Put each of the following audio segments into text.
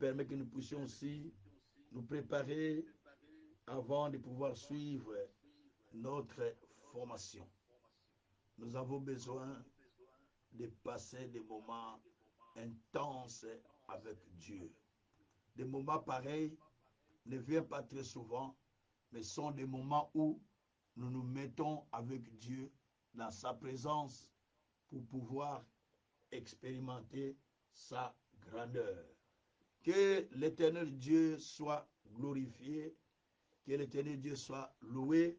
permet que nous puissions aussi nous préparer avant de pouvoir suivre notre formation. Nous avons besoin de passer des moments intenses avec Dieu. Des moments pareils ne viennent pas très souvent, mais sont des moments où nous nous mettons avec Dieu dans sa présence pour pouvoir expérimenter sa grandeur. Que l'Éternel Dieu soit glorifié, que l'Éternel Dieu soit loué.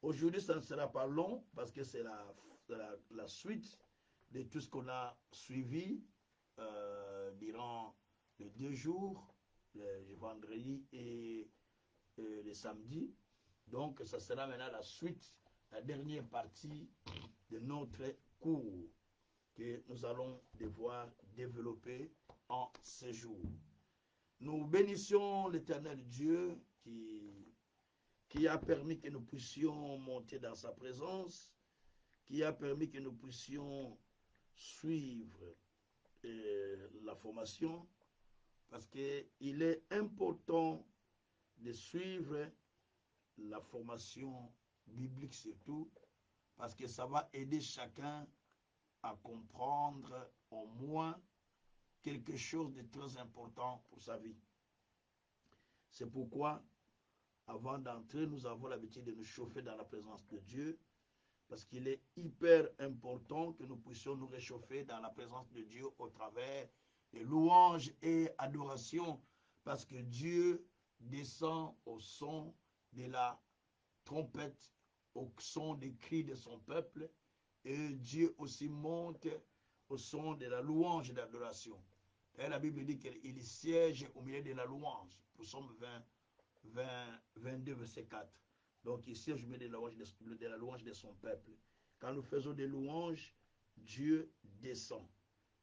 Aujourd'hui, ça ne sera pas long parce que c'est la suite de tout ce qu'on a suivi durant les 2 jours, le vendredi et le samedi. Donc, ça sera maintenant la suite, la dernière partie de notre cours que nous allons devoir développer en ces jours. Nous bénissons l'Éternel Dieu qui a permis que nous puissions monter dans sa présence, qui a permis que nous puissions suivre la formation, parce qu'il est important de suivre la formation biblique surtout, parce que ça va aider chacun à comprendre au moins quelque chose de très important pour sa vie. C'est pourquoi, avant d'entrer, nous avons l'habitude de nous chauffer dans la présence de Dieu, parce qu'il est hyper important que nous puissions nous réchauffer dans la présence de Dieu au travers des louanges et adorations, parce que Dieu descend au son de la trompette, au son des cris de son peuple, et Dieu aussi monte au son de la louange et de l'adoration. Et la Bible dit qu'il siège au milieu de la louange. Psaume 22, verset 4. Donc il siège au milieu de la louange de son peuple. Quand nous faisons des louanges, Dieu descend.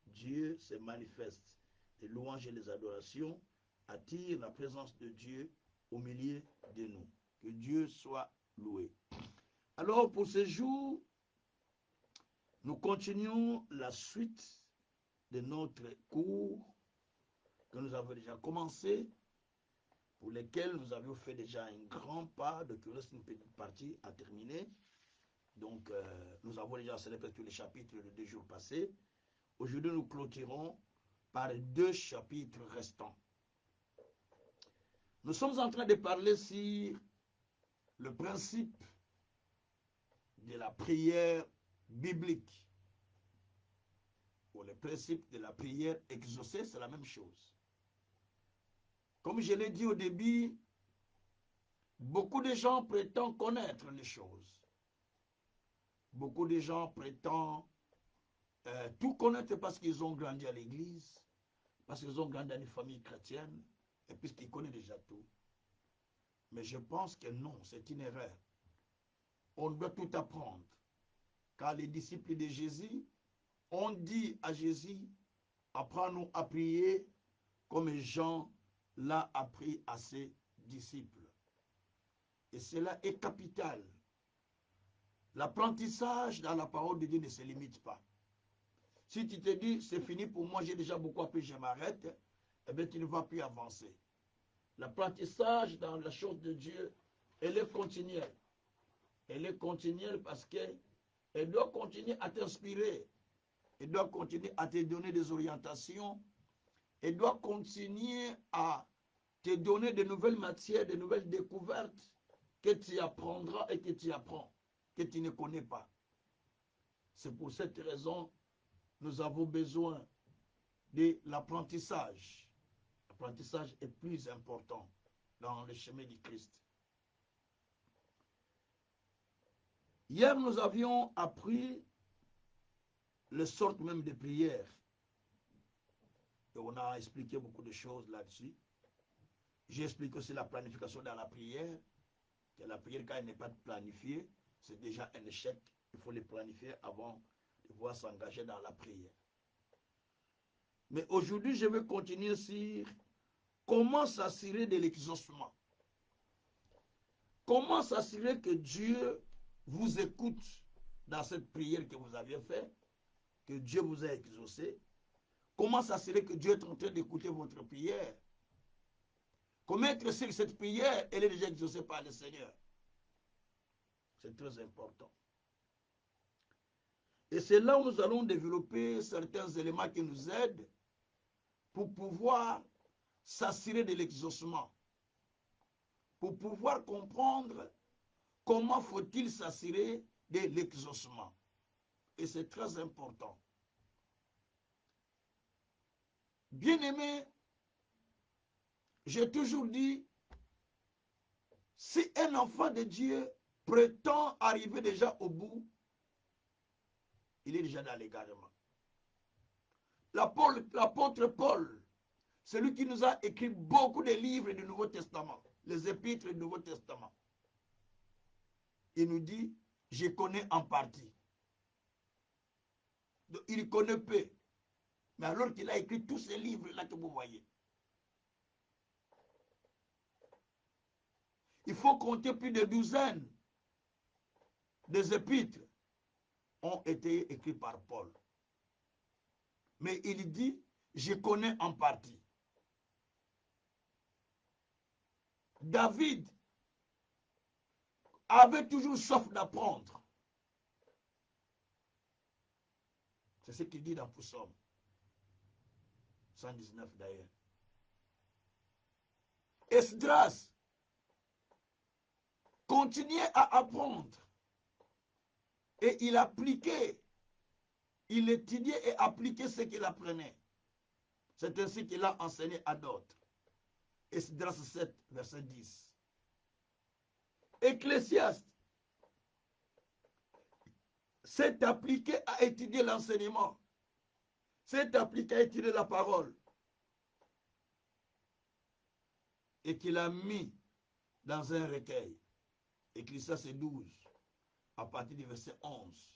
Dieu se manifeste. Les louanges et les adorations attirent la présence de Dieu au milieu de nous. Que Dieu soit loué. Alors pour ce jour, nous continuons la suite de notre cours que nous avons déjà commencé, pour lesquels nous avions fait déjà un grand pas, de que reste une petite partie à terminer. Donc, nous avons déjà célébré tous les chapitres de 2 jours passés. Aujourd'hui, nous clôturons par 2 chapitres restants. Nous sommes en train de parler sur le principe de la prière biblique. Ou le principe de la prière exaucée, c'est la même chose. Comme je l'ai dit au début, beaucoup de gens prétendent connaître les choses. Beaucoup de gens prétendent tout connaître parce qu'ils ont grandi à l'église, parce qu'ils ont grandi dans une famille chrétienne, et puisqu'ils connaissent déjà tout. Mais je pense que non, c'est une erreur. On doit tout apprendre. Car les disciples de Jésus ont dit à Jésus, apprends-nous à prier comme Jean l'a appris à ses disciples. Et cela est capital. L'apprentissage dans la parole de Dieu ne se limite pas. Si tu te dis, c'est fini pour moi, j'ai déjà beaucoup appris, je m'arrête, eh bien tu ne vas plus avancer. L'apprentissage dans la chose de Dieu, elle est continuelle. Elle est continuelle parce qu'elle doit continuer à t'inspirer. Elle doit continuer à te donner des orientations. Elle doit continuer à te donner de nouvelles matières, de nouvelles découvertes que tu apprendras et que tu apprends, que tu ne connais pas. C'est pour cette raison que nous avons besoin de l'apprentissage. L'apprentissage est plus important dans le chemin du Christ. Hier, nous avions appris les sortes même de prières. Et on a expliqué beaucoup de choses là-dessus. J'ai expliqué aussi la planification dans la prière. Que la prière, quand elle n'est pas planifiée, c'est déjà un échec. Il faut les planifier avant de pouvoir s'engager dans la prière. Mais aujourd'hui, je vais continuer sur comment s'assurer de l'exaucement. Comment s'assurer que Dieu vous écoute dans cette prière que vous aviez faite, que Dieu vous a exaucé. Comment s'assurer que Dieu est en train d'écouter votre prière? Comment être sûr que cette prière, elle est déjà exaucée par le Seigneur? C'est très important. Et c'est là où nous allons développer certains éléments qui nous aident pour pouvoir s'assurer de l'exaucement, pour pouvoir comprendre comment faut-il s'assurer de l'exaucement. Et c'est très important. Bien-aimé, j'ai toujours dit, si un enfant de Dieu prétend arriver déjà au bout, il est déjà dans l'égarement. L'apôtre Paul, celui qui nous a écrit beaucoup de livres du Nouveau Testament, les épîtres du Nouveau Testament, il nous dit, je connais en partie. Donc, il connaît peu. Mais alors qu'il a écrit tous ces livres-là que vous voyez, il faut compter plus de douzaines des épîtres ont été écrits par Paul. Mais il dit, je connais en partie. David avait toujours soif d'apprendre. C'est ce qu'il dit dans Psaume 119 d'ailleurs. Esdras continuait à apprendre et il appliquait, il étudiait et appliquait ce qu'il apprenait. C'est ainsi qu'il a enseigné à d'autres. Esdras 7, verset 10. Ecclésiaste s'est appliqué à étudier l'enseignement, s'est appliqué à étudier la parole et qu'il a mis dans un recueil. Ecclésiaste 12, à partir du verset 11.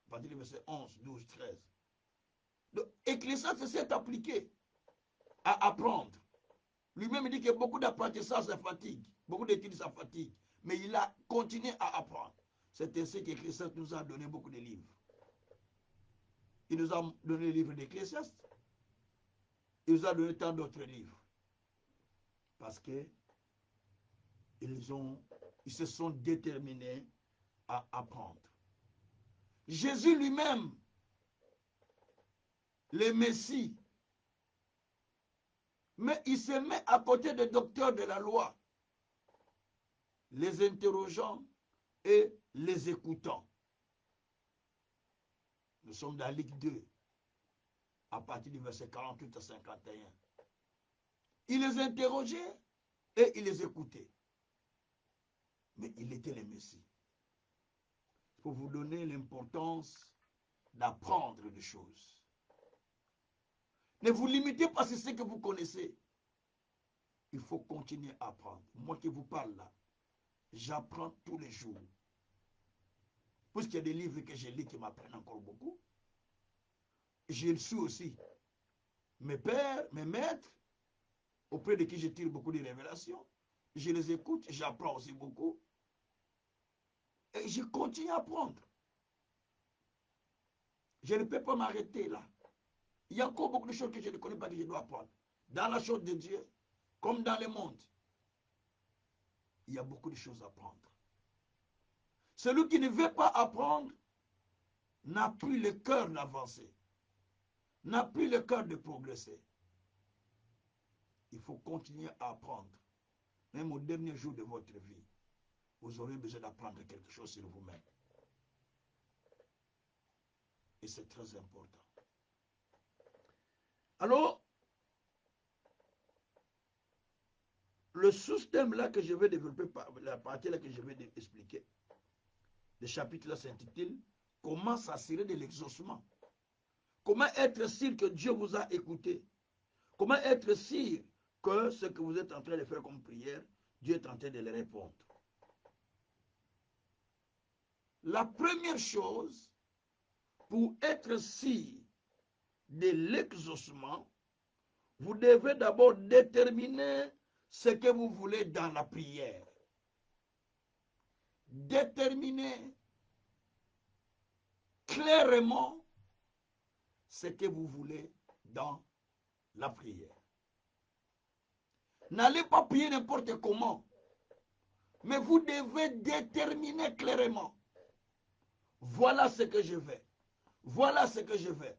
À partir du verset 11, 12, 13. Donc, Ecclésiaste s'est appliqué à apprendre. Lui-même dit que beaucoup d'apprentissage, ça fatigue. Beaucoup d'études, ça fatigue. Mais il a continué à apprendre. C'est ainsi qu'Ecclésiaste nous a donné beaucoup de livres. Il nous a donné le livre d'Ecclésiaste. Il nous a donné tant d'autres livres. Parce que ils se sont déterminés à apprendre. Jésus lui-même, le Messie, mais il se met à côté des docteurs de la loi, les interrogeant et les écoutant. Nous sommes dans Luc 2, à partir du verset 48 à 51. Il les interrogeait et il les écoutait. Mais il était le Messie. Pour vous donner l'importance d'apprendre des choses. Ne vous limitez pas sur ce que vous connaissez. Il faut continuer à apprendre. Moi qui vous parle là, j'apprends tous les jours. Puisqu'il y a des livres que je lis qui m'apprennent encore beaucoup. Je suis aussi mes pères, mes maîtres, auprès de qui je tire beaucoup de révélations. Je les écoute, j'apprends aussi beaucoup. Et je continue à apprendre. Je ne peux pas m'arrêter là. Il y a encore beaucoup de choses que je ne connais pas que je dois apprendre. Dans la chose de Dieu, comme dans le monde, il y a beaucoup de choses à apprendre. Celui qui ne veut pas apprendre n'a plus le cœur d'avancer, n'a plus le cœur de progresser. Il faut continuer à apprendre. Même au dernier jour de votre vie, vous aurez besoin d'apprendre quelque chose sur vous-même. Et c'est très important. Alors, le système là que je vais développer, la partie là que je vais expliquer, le chapitre là s'intitule « Comment s'assurer de l'exaucement ». Comment être sûr que Dieu vous a écouté? Comment être sûr que ce que vous êtes en train de faire comme prière, Dieu est en train de le répondre? La première chose, pour être sûr de l'exaucement, vous devez d'abord déterminer ce que vous voulez dans la prière. Déterminer clairement ce que vous voulez dans la prière. N'allez pas prier n'importe comment, mais vous devez déterminer clairement. Voilà ce que je vais. Voilà ce que je vais.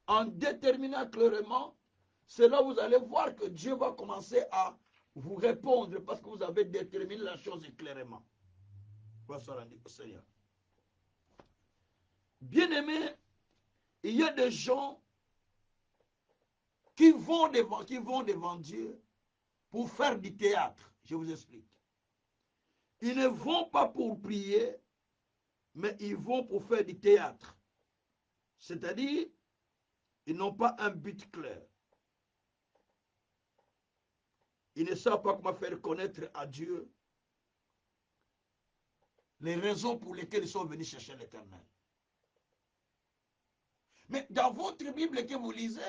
En déterminant clairement, c'est là où vous allez voir que Dieu va commencer à vous répondre parce que vous avez déterminé la chose clairement. Voici au Seigneur. Bien-aimés, il y a des gens qui vont devant Dieu pour faire du théâtre. Je vous explique. Ils ne vont pas pour prier, mais ils vont pour faire du théâtre. C'est-à-dire, ils n'ont pas un but clair. Ils ne savent pas comment faire connaître à Dieu les raisons pour lesquelles ils sont venus chercher l'Éternel. Mais dans votre Bible que vous lisez,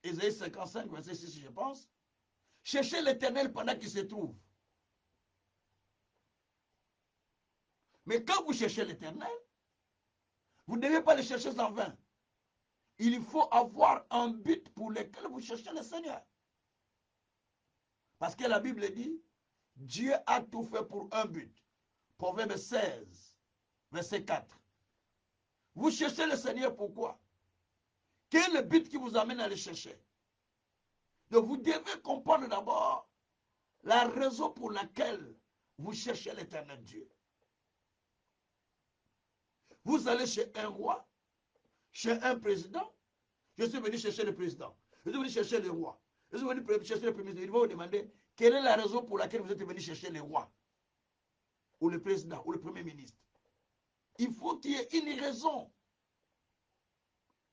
Ésaïe 55, verset 6, je pense, cherchez l'Éternel pendant qu'il se trouve. Mais quand vous cherchez l'Éternel, vous ne devez pas le chercher en vain. Il faut avoir un but pour lequel vous cherchez le Seigneur. Parce que la Bible dit, Dieu a tout fait pour un but. Proverbe 16, verset 4. Vous cherchez le Seigneur pourquoi? Quel est le but qui vous amène à le chercher? Donc vous devez comprendre d'abord la raison pour laquelle vous cherchez l'Éternel Dieu. Vous allez chez un roi, chez un président. Je suis venu chercher le président. Je suis venu chercher le roi. Je suis venu chercher le premier ministre. Il va vous demander quelle est la raison pour laquelle vous êtes venu chercher le roi, ou le président, ou le premier ministre. Il faut qu'il y ait une raison.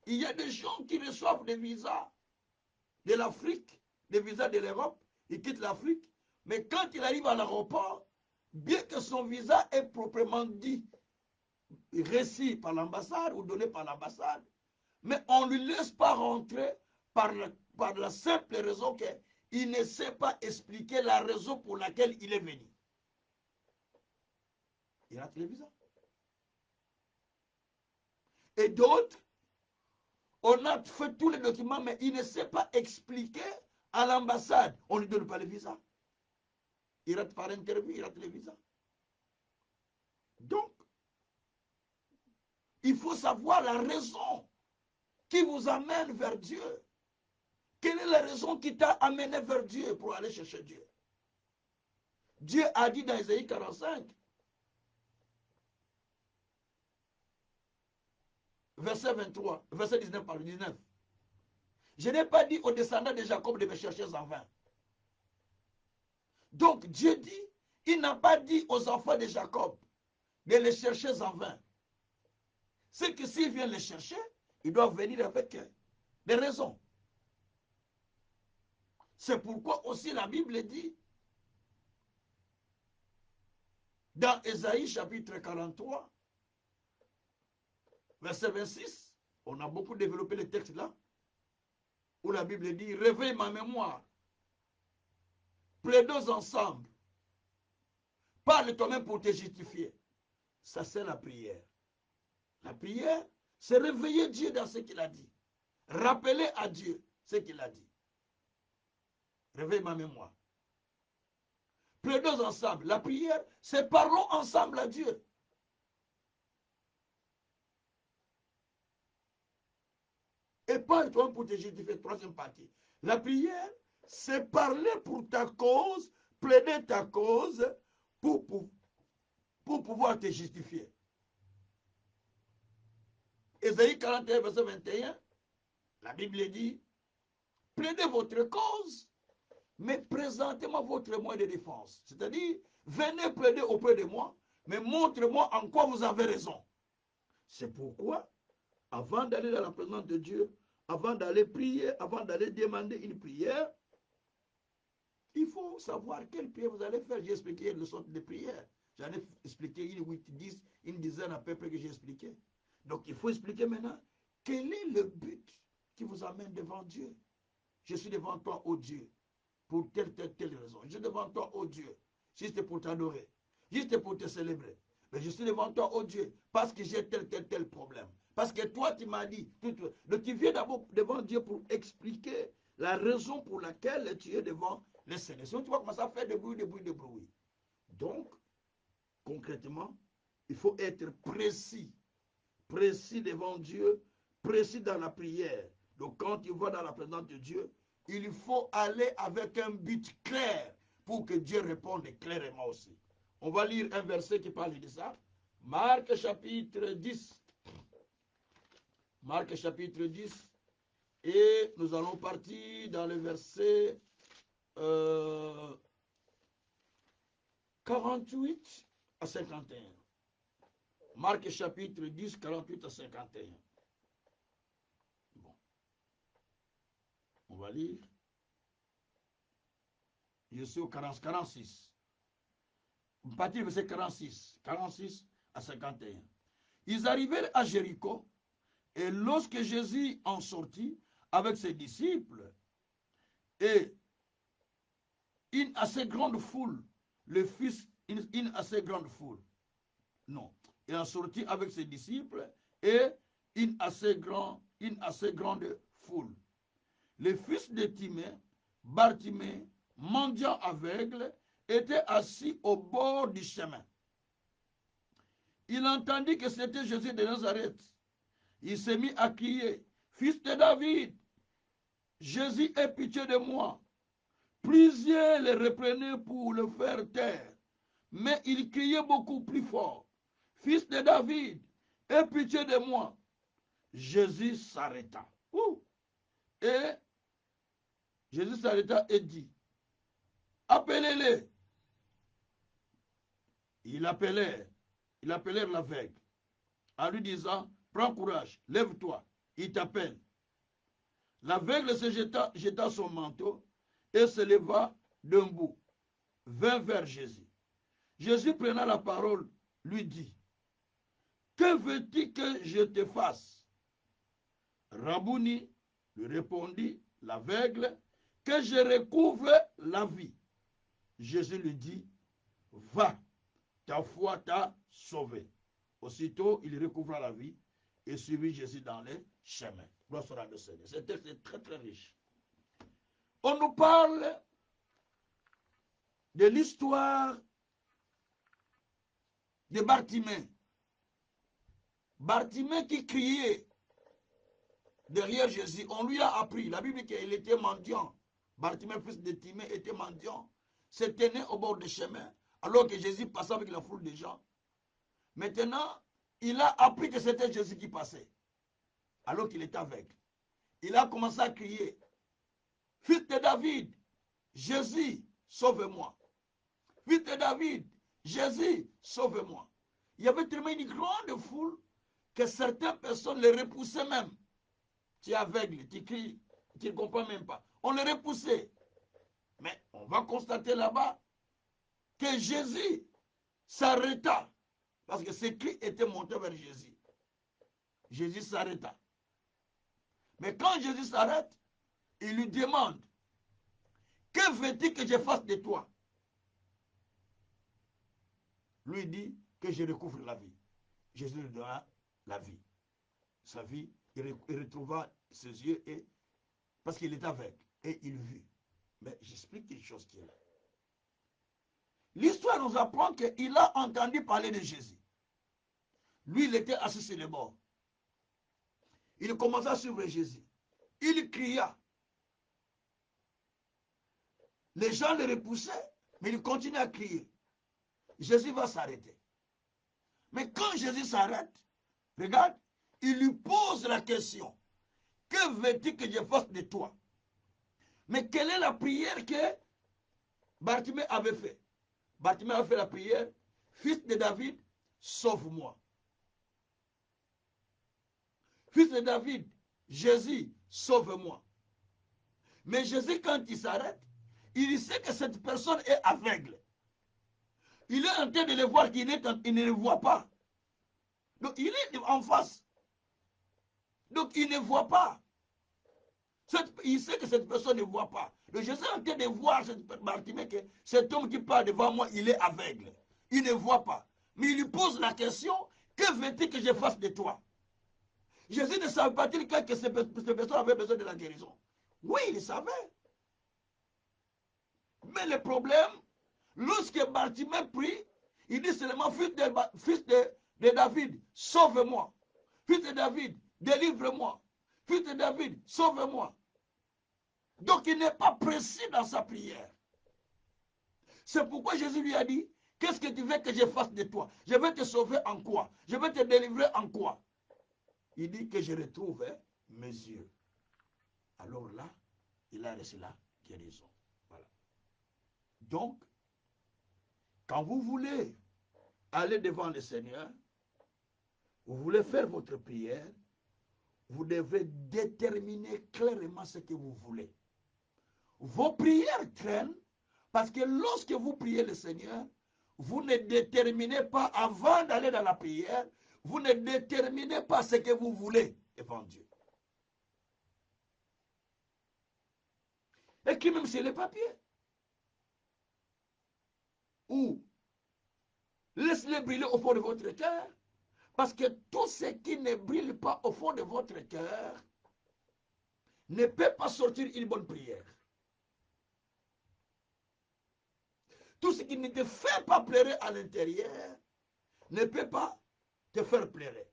Il y a des gens qui reçoivent des visas de l'Afrique, des visas de l'Europe. Ils quittent l'Afrique. Mais quand il arrive à l'aéroport, bien que son visa est proprement dit reçu par l'ambassade ou donné par l'ambassade, mais on ne lui laisse pas rentrer par la simple raison qu'il ne sait pas expliquer la raison pour laquelle il est venu. Il rate le visa. Et d'autres, on a fait tous les documents, mais il ne sait pas expliquer à l'ambassade. On ne lui donne pas le visa. Il rate par interview, il rate le visa. Donc, il faut savoir la raison qui vous amène vers Dieu. Quelle est la raison qui t'a amené vers Dieu pour aller chercher Dieu? Dieu a dit dans Ésaïe 45, verset 23, verset 19, pardon, 19. Je n'ai pas dit aux descendants de Jacob de me chercher en vain. Donc Dieu dit, il n'a pas dit aux enfants de Jacob de les chercher en vain. C'est que s'ils viennent les chercher, ils doivent venir avec des raisons. C'est pourquoi aussi la Bible dit, dans Ésaïe chapitre 43, verset 26, on a beaucoup développé le texte là, où la Bible dit, réveille ma mémoire, plaidons ensemble, parle toi-même pour te justifier. Ça c'est la prière. La prière, c'est réveiller Dieu dans ce qu'il a dit. Rappeler à Dieu ce qu'il a dit. Réveille ma mémoire. Plaidons ensemble. La prière, c'est parlons ensemble à Dieu. Et parle toi pour te justifier. Troisième partie. La prière, c'est parler pour ta cause, plaider ta cause pour pouvoir te justifier. Ésaïe 41, verset 21, la Bible dit, plaidez votre cause, mais présentez-moi votre moyen de défense. C'est-à-dire, venez plaider auprès de moi, mais montrez-moi en quoi vous avez raison. C'est pourquoi, avant d'aller dans la présence de Dieu, avant d'aller prier, avant d'aller demander une prière, il faut savoir quelle prière vous allez faire. J'ai expliqué le sorte de prière. J'en ai expliqué une dizaine à peu près que j'ai expliqué. Donc, il faut expliquer maintenant quel est le but qui vous amène devant Dieu. Je suis devant toi, ô Dieu, pour telle raison. Je suis devant toi, ô Dieu, juste pour t'adorer, juste pour te célébrer. Mais je suis devant toi, ô Dieu, parce que j'ai tel problème. Parce que toi, tu m'as dit. Donc, tu viens d'abord devant Dieu pour expliquer la raison pour laquelle tu es devant le Seigneur. Sinon, tu vas commencer à faire des bruits, des bruits, des bruits. Donc, concrètement, il faut être précis. Précis devant Dieu, précis dans la prière. Donc, quand tu vas dans la présence de Dieu, il faut aller avec un but clair pour que Dieu réponde clairement aussi. On va lire un verset qui parle de ça. Marc chapitre 10. Marc chapitre 10. Et nous allons partir dans le verset 48 à 51. Marc chapitre 10, 48 à 51. Bon. On va lire. Je suis au 46. On partit du verset 46. 46 à 51. Ils arrivèrent à Jéricho, et lorsque Jésus en sortit avec ses disciples, et une assez grande foule, le fils, une assez grande foule. Non. Il en sortit avec ses disciples et une assez grande foule. Le fils de Timée, Bartimée, mendiant aveugle, était assis au bord du chemin. Il entendit que c'était Jésus de Nazareth. Il s'est mis à crier, « Fils de David, Jésus, aie pitié de moi. » Plusieurs le reprenaient pour le faire taire, mais il criait beaucoup plus fort, « Fils de David, aie pitié de moi. » Jésus s'arrêta. Et Jésus s'arrêta et dit, « Appelez-les. » Ils appelèrent l'aveugle, en lui disant, « Prends courage, lève-toi, il t'appelle. » L'aveugle se jeta son manteau et se leva d'un bout, vint vers Jésus. Jésus prenant la parole, lui dit, « Que veux-tu que je te fasse? » Rabouni, lui répondit l'aveugle, « Que je recouvre la vie. » Jésus lui dit, « Va, ta foi t'a sauvé. » Aussitôt, il recouvra la vie et suivit Jésus dans les chemins. Gloire soit à Dieu. Ce texte est très très riche. On nous parle de l'histoire de Bartimée. Bartimée qui criait derrière Jésus. On lui a appris. La Bible dit qu'il était mendiant. Bartimée, fils de Timée, était mendiant. Se tenait au bord du chemin alors que Jésus passait avec la foule de gens. Maintenant, il a appris que c'était Jésus qui passait alors qu'il était aveugle. Il a commencé à crier, « Fils de David, Jésus, sauve-moi. Fils de David, Jésus, sauve-moi. » Il y avait tellement une grande foule que certaines personnes le repoussaient même. Tu es aveugle, tu cries, tu ne comprends même pas. On le repoussait. Mais on va constater là-bas que Jésus s'arrêta parce que ses cris étaient montés vers Jésus. Jésus s'arrêta. Mais quand Jésus s'arrête, il lui demande, « Que veux-tu que je fasse de toi? » Lui dit que je recouvre la vie. Jésus lui donna la vie. Sa vie, il retrouva ses yeux et, parce qu'il est aveugle et il vit. Mais j'explique quelque chose qui est là. L'histoire nous apprend qu'il a entendu parler de Jésus. Lui, il était assis sur le bord. Il commença à suivre Jésus. Il cria. Les gens le repoussaient, mais il continuait à crier. Jésus va s'arrêter. Mais quand Jésus s'arrête, regarde, il lui pose la question, « Que veux-tu que je fasse de toi? » Mais quelle est la prière que Bartimée avait fait? Bartimée a fait la prière, « Fils de David, sauve-moi. » Fils de David, Jésus, sauve-moi. Mais Jésus, quand il s'arrête, il sait que cette personne est aveugle. Il est en train de le voir qu'il ne le voit pas. Donc il est en face. Donc il ne voit pas. Il sait que cette personne ne voit pas. Donc je suis en train de voir Bartimée que cet homme qui parle devant moi, il est aveugle. Il ne voit pas. Mais il lui pose la question, que veux-tu que je fasse de toi? Jésus ne savait pas-il que ces personnes avaient besoin de la guérison? Oui, il savait. Mais le problème, lorsque Bartimée prie, il dit seulement, fils de David, sauve-moi. Fils de David, délivre-moi. Fils de David, sauve-moi. Donc il n'est pas précis dans sa prière. C'est pourquoi Jésus lui a dit, qu'est-ce que tu veux que je fasse de toi? Je vais te sauver en quoi? Je vais te délivrer en quoi? Il dit que je retrouve mes yeux. Alors là, il a reçu la guérison. Voilà. Donc, quand vous voulez aller devant le Seigneur, vous voulez faire votre prière, vous devez déterminer clairement ce que vous voulez. Vos prières traînent parce que lorsque vous priez le Seigneur, vous ne déterminez pas avant d'aller dans la prière, vous ne déterminez pas ce que vous voulez devant Dieu. Écris même sur les papiers. Ou laissez-les briller au fond de votre cœur. Parce que tout ce qui ne brille pas au fond de votre cœur ne peut pas sortir une bonne prière. Tout ce qui ne te fait pas pleurer à l'intérieur ne peut pas te faire pleurer.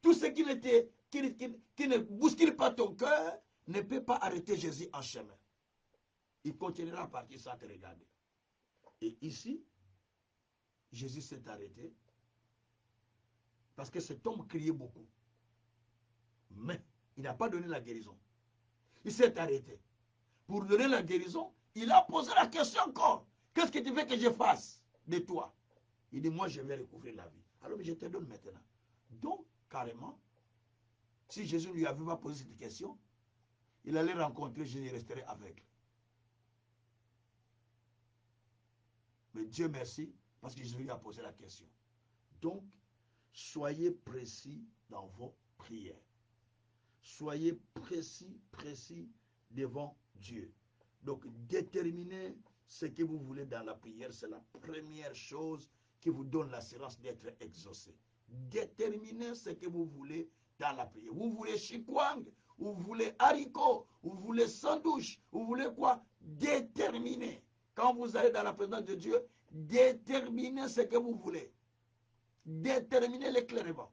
Tout ce qui ne bouscule pas ton cœur ne peut pas arrêter Jésus en chemin. Il continuera à partir sans te regarder. Et ici, Jésus s'est arrêté parce que cet homme criait beaucoup. Mais il n'a pas donné la guérison. Il s'est arrêté. Pour donner la guérison, il a posé la question encore. Qu'est-ce que tu veux que je fasse de toi? Il dit, moi je vais recouvrir la vie. Alors je te donne maintenant. Donc, carrément, si Jésus ne lui avait pas posé cette question, il allait rencontrer Jésus et resterait aveugle. Mais Dieu merci, parce que Jésus lui a posé la question. Donc, soyez précis dans vos prières. Soyez précis devant Dieu. Donc, déterminez ce que vous voulez dans la prière. C'est la première chose qui vous donne l'assurance d'être exaucé. Déterminez ce que vous voulez dans la prière. Vous voulez chikwang, vous voulez haricot, vous voulez sandwich, vous voulez quoi? Déterminez. Quand vous allez dans la présence de Dieu, déterminez ce que vous voulez. Déterminez-le clairement.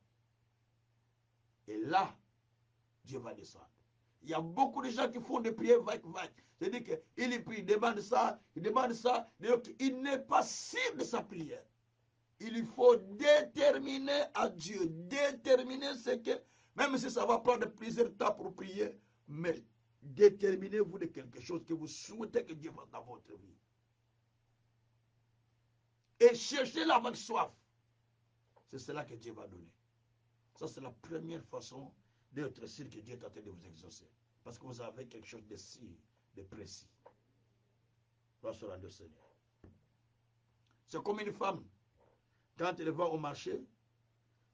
Et là, Dieu va descendre. Il y a beaucoup de gens qui font des prières vagues. C'est-à-dire qu'il prie, il demande ça, il n'est pas sûr de sa prière. Il faut déterminer à Dieu, déterminer ce que, même si ça va prendre plusieurs temps pour prier, mais déterminez-vous de quelque chose que vous souhaitez que Dieu fasse dans votre vie. Et cherchez-la avec soif. C'est cela que Dieu va donner. Ça, c'est la première façon d'être sûr que Dieu est en train de vous exaucer. Parce que vous avez quelque chose de sûr, de précis. Grâce au Seigneur. C'est comme une femme. Quand elle va au marché,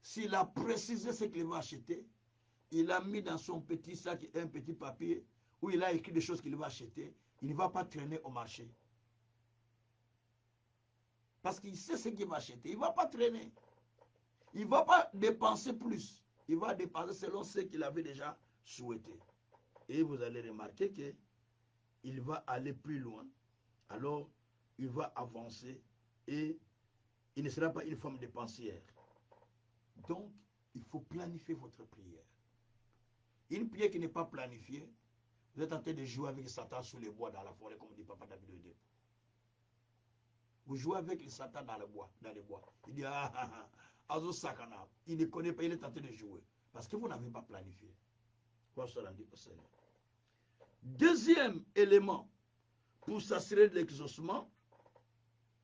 s'il a précisé ce qu'il va acheter, il a mis dans son petit sac un petit papier où il a écrit des choses qu'il va acheter, il ne va pas traîner au marché. Parce qu'il sait ce qu'il va acheter. Il ne va pas traîner. Il ne va pas dépenser plus. Il va dépenser selon ce qu'il avait déjà souhaité. Et vous allez remarquer qu'il va aller plus loin. Alors, il va avancer et il ne sera pas une femme dépensière. Donc, il faut planifier votre prière. Une prière qui n'est pas planifiée, vous êtes en train de jouer avec Satan sous les bois dans la forêt, comme dit Papa David Oediep. Vous jouez avec le Satan dans les bois. Il dit, Azo Sakana. Il ne connaît pas, il est en train de jouer. Parce que vous n'avez pas planifié. Quoi se rendre au Seigneur. Deuxième élément pour s'assurer de l'exaucement,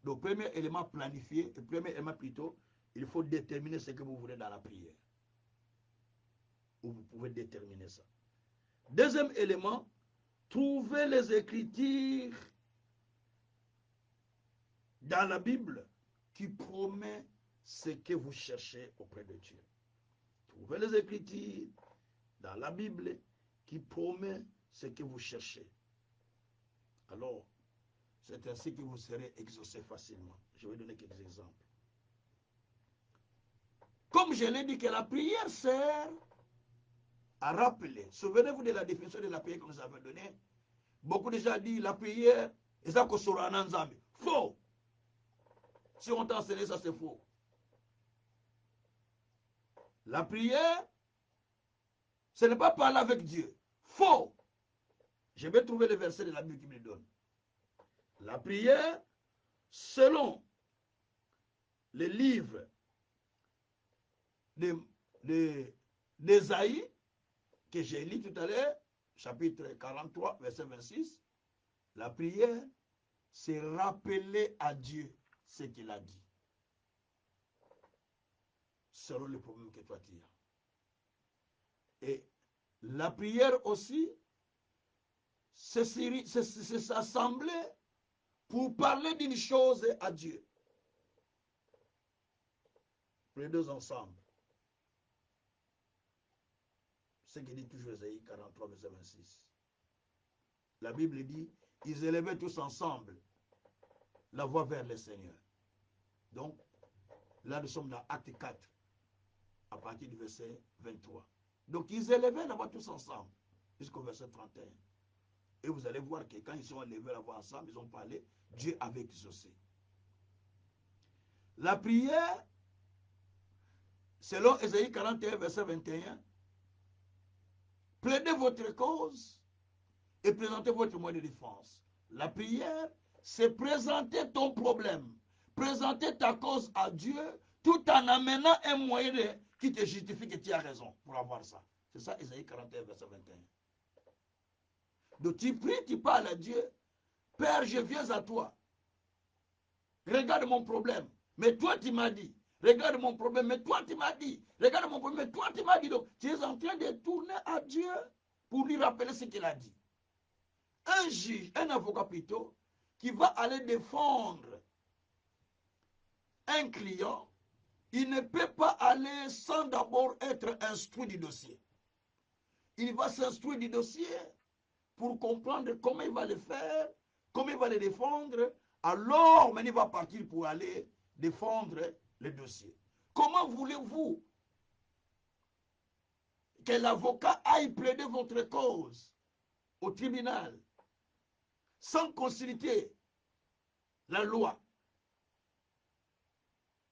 le premier élément planifié, le premier élément plutôt, il faut déterminer ce que vous voulez dans la prière. Ou vous pouvez déterminer ça. Deuxième élément, trouvez les Écritures dans la Bible qui promet ce que vous cherchez auprès de Dieu. Trouvez les Écritures dans la Bible qui promet ce que vous cherchez. Alors, c'est ainsi que vous serez exaucé facilement. Je vais donner quelques exemples. Comme je l'ai dit que la prière sert à rappeler. Souvenez-vous de la définition de la prière que nous avons donnée. Beaucoup déjà dit la prière, et ça que sera un ensemble. Faux. Si on t'a enseigné ça, c'est faux. La prière, ce n'est pas parler avec Dieu. Faux. Je vais trouver le verset de la Bible qui me le donne. La prière, selon les livres d'Ésaïe, que j'ai lu tout à l'heure, chapitre 43, verset 26, la prière, c'est rappeler à Dieu ce qu'il a dit. Selon le problème que toi tu as. Et la prière aussi, c'est s'assembler pour parler d'une chose à Dieu. Les deux ensemble. Ce que dit toujours Ésaïe 43, verset 26. La Bible dit, ils élevaient tous ensemble la voix vers le Seigneur. Donc, là nous sommes dans Acte 4, à partir du verset 23. Donc, ils élevaient la voix tous ensemble, jusqu'au verset 31. Et vous allez voir que quand ils sont élevés la voix ensemble, ils ont parlé, Dieu avait exaucé. La prière, selon Ésaïe 41, verset 21, plaidez votre cause et présentez votre moyen de défense. La prière, c'est présenter ton problème, présenter ta cause à Dieu, tout en amenant un moyen qui te justifie que tu as raison pour avoir ça. C'est ça, Ésaïe 41, verset 21. Donc tu pries, tu parles à Dieu. Père, je viens à toi. Regarde mon problème. Mais toi, tu m'as dit. Regarde mon problème, mais toi, tu m'as dit. Regarde mon problème, mais toi, tu m'as dit. Donc, tu es en train de tourner à Dieu pour lui rappeler ce qu'il a dit. Un juge, un avocat plutôt, qui va aller défendre un client, il ne peut pas aller sans d'abord être instruit du dossier. Il va s'instruire du dossier pour comprendre comment il va le faire, comment il va le défendre. Alors, il va partir pour aller défendre le dossier. Comment voulez-vous que l'avocat aille plaider votre cause au tribunal sans consulter la loi,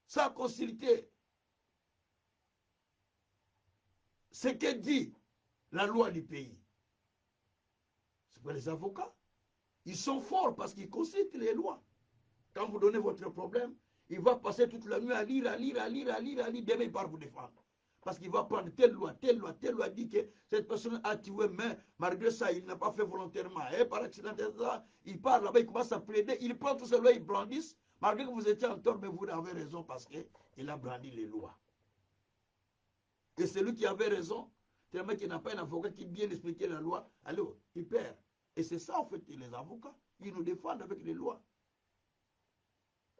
sans consulter ce que dit la loi du pays? C'est pas les avocats. Ils sont forts parce qu'ils consultent les lois. Quand vous donnez votre problème, il va passer toute la nuit à lire, à lire, à lire, à lire, à lire. Demain, il part vous défendre. Parce qu'il va prendre telle loi dit que cette personne a tué, mais malgré ça, il n'a pas fait volontairement. Et par accident, il part là-bas, il commence à plaider, il prend toutes ces lois, il brandisse. Malgré que vous étiez en tort, mais vous avez raison parce qu'il a brandi les lois. Et celui qui avait raison, tellement qu'il n'a pas un avocat qui bien expliquer la loi, alors il perd. Et c'est ça, en fait, les avocats. Ils nous défendent avec les lois.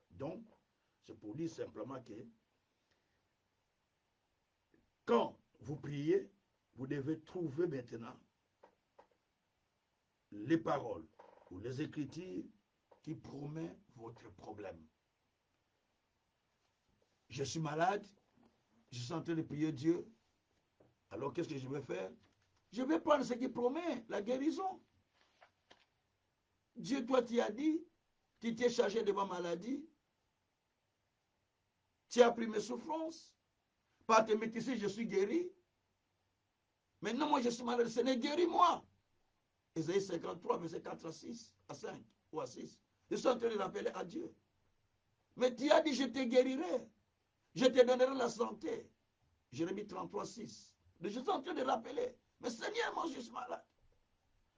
Donc, c'est pour dire simplement que quand vous priez, vous devez trouver maintenant les paroles ou les écritures qui promettent votre problème. Je suis malade, je suis en train de prier Dieu. Alors qu'est-ce que je vais faire? Je vais prendre ce qui promet la guérison. Dieu, toi, tu as dit, tu t'es chargé de ma maladie, tu as pris mes souffrances, par tes médecins, je suis guéri. Maintenant, moi, je suis malade, Seigneur, guéris-moi. Ésaïe 53, verset 4 à 6, à 5 ou à 6. Je suis en train de rappeler à Dieu. Mais tu as dit, je te guérirai. Je te donnerai la santé. Jérémie 33, 6. Je suis en train de rappeler. Mais Seigneur, moi, je suis malade.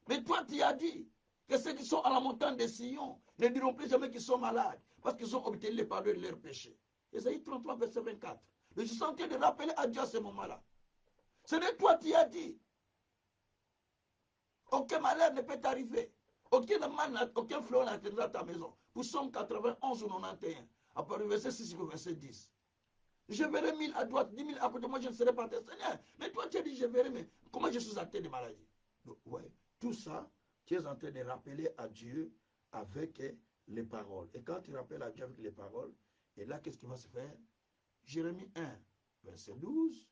Mais toi, tu as dit que ceux qui sont à la montagne de Sion ne diront plus jamais qu'ils sont malades parce qu'ils ont obtenu le pardon de leurs péchés. Ésaïe 33, verset 24. Je suis en train de rappeler à Dieu à ce moment-là. Ce n'est toi qui as dit. Aucun malheur ne peut t'arriver. Aucun flot n'atteindra ta maison. Pour Somme 91 ou 91, à partir du verset 6 au verset 10. Je verrai 1000 à droite, 10 000 à côté, moi je ne serai pas tes Seigneur. Mais toi tu as dit je verrai, mais comment je suis atteint de maladie? Donc, ouais, tout ça, tu es en train de rappeler à Dieu avec les paroles. Et quand tu rappelles à Dieu avec les paroles, et là qu'est-ce qui va se faire? Jérémie 1, verset 12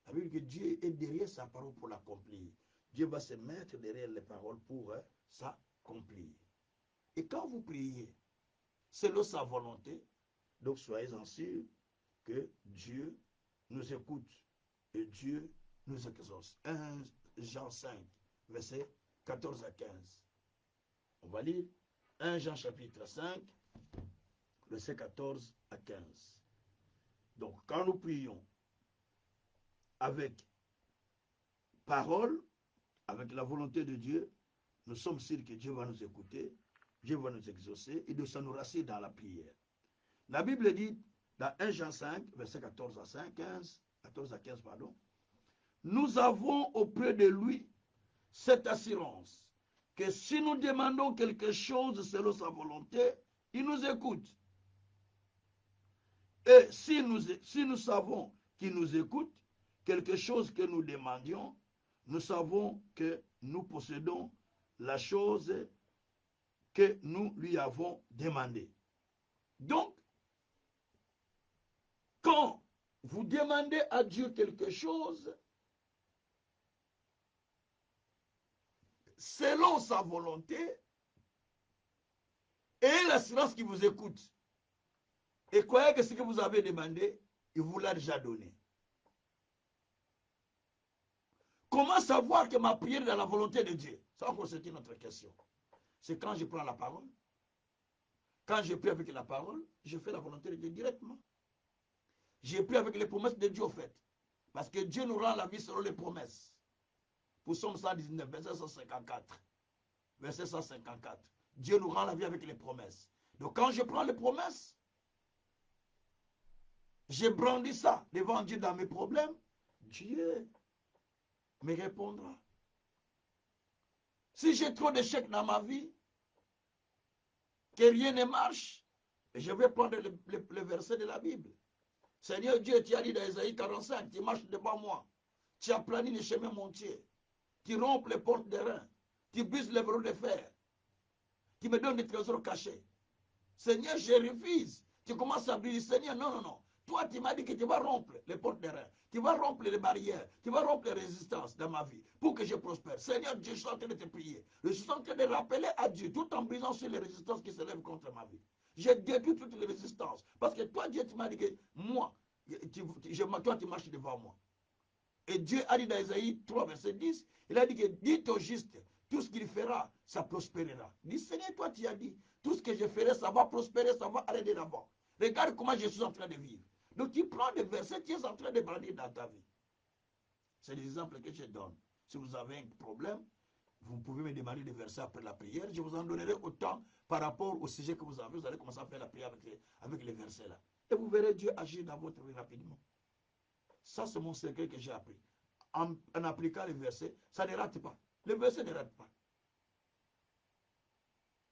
La Bible dit que Dieu est derrière sa parole pour l'accomplir. Dieu va se mettre derrière les paroles pour s'accomplir. Et quand vous priez, selon sa volonté, donc soyez-en sûrs que Dieu nous écoute et Dieu nous exauce. 1 Jean 5, versets 14 à 15. On va lire 1 Jean chapitre 5, versets 14 à 15. Donc, quand nous prions avec parole, avec la volonté de Dieu, nous sommes sûrs que Dieu va nous écouter, Dieu va nous exaucer et de s'en nous rassurer dans la prière. La Bible dit dans 1 Jean 5, verset 14 à 5, 14 à 15, pardon, nous avons auprès de lui cette assurance que si nous demandons quelque chose selon sa volonté, il nous écoute. Et si nous savons qu'il nous écoute, quelque chose que nous demandions, nous savons que nous possédons la chose que nous lui avons demandée. Donc, quand vous demandez à Dieu quelque chose, selon sa volonté, et l'assurance qui vous écoute, et croyez que ce que vous avez demandé, il vous l'a déjà donné. Comment savoir que ma prière est dans la volonté de Dieu? Ça encore, c'est une autre question. C'est quand je prends la parole. Quand je prie avec la parole, je fais la volonté de Dieu directement. J'ai pris avec les promesses de Dieu, au fait. Parce que Dieu nous rend la vie selon les promesses. Pour Somme 119, verset 154. Verset 154. Dieu nous rend la vie avec les promesses. Donc quand je prends les promesses, je brandis ça devant Dieu dans mes problèmes, Dieu me répondra. Si j'ai trop d'échecs dans ma vie, que rien ne marche, je vais prendre le verset de la Bible. Seigneur Dieu, tu as dit dans Isaïe 45, tu marches devant moi, tu as plané les chemins montiers, tu rompes les portes des reins, tu brises les verrous de fer, tu me donnes des trésors cachés. Seigneur, je refuse. Tu commences à dire, Seigneur, non, non, non. Toi, tu m'as dit que tu vas rompre les portes des reins, tu vas rompre les barrières, tu vas rompre les résistances dans ma vie pour que je prospère. Seigneur Dieu, je suis en train de te prier. Je suis en train de rappeler à Dieu tout en brisant sur les résistances qui se lèvent contre ma vie. J'ai détruit toutes les résistances. Parce que toi, Dieu, tu m'as dit que moi, toi, tu marches devant moi. Et Dieu a dit dans Isaïe 3, verset 10, il a dit que dites au juste, tout ce qu'il fera, ça prospérera. Dis, Seigneur, toi, tu as dit, tout ce que je ferai, ça va prospérer, ça va aller de l'avant. Regarde comment je suis en train de vivre. Donc, tu prends des versets, tu es en train de brandir dans ta vie. C'est des exemples que je donne. Si vous avez un problème, vous pouvez me demander des versets après la prière. Je vous en donnerai autant par rapport au sujet que vous avez. Vous allez commencer à faire la prière avec les versets là. Et vous verrez Dieu agir dans votre vie rapidement. Ça, c'est mon secret que j'ai appris. En appliquant les versets, ça ne rate pas. Les versets ne ratent pas.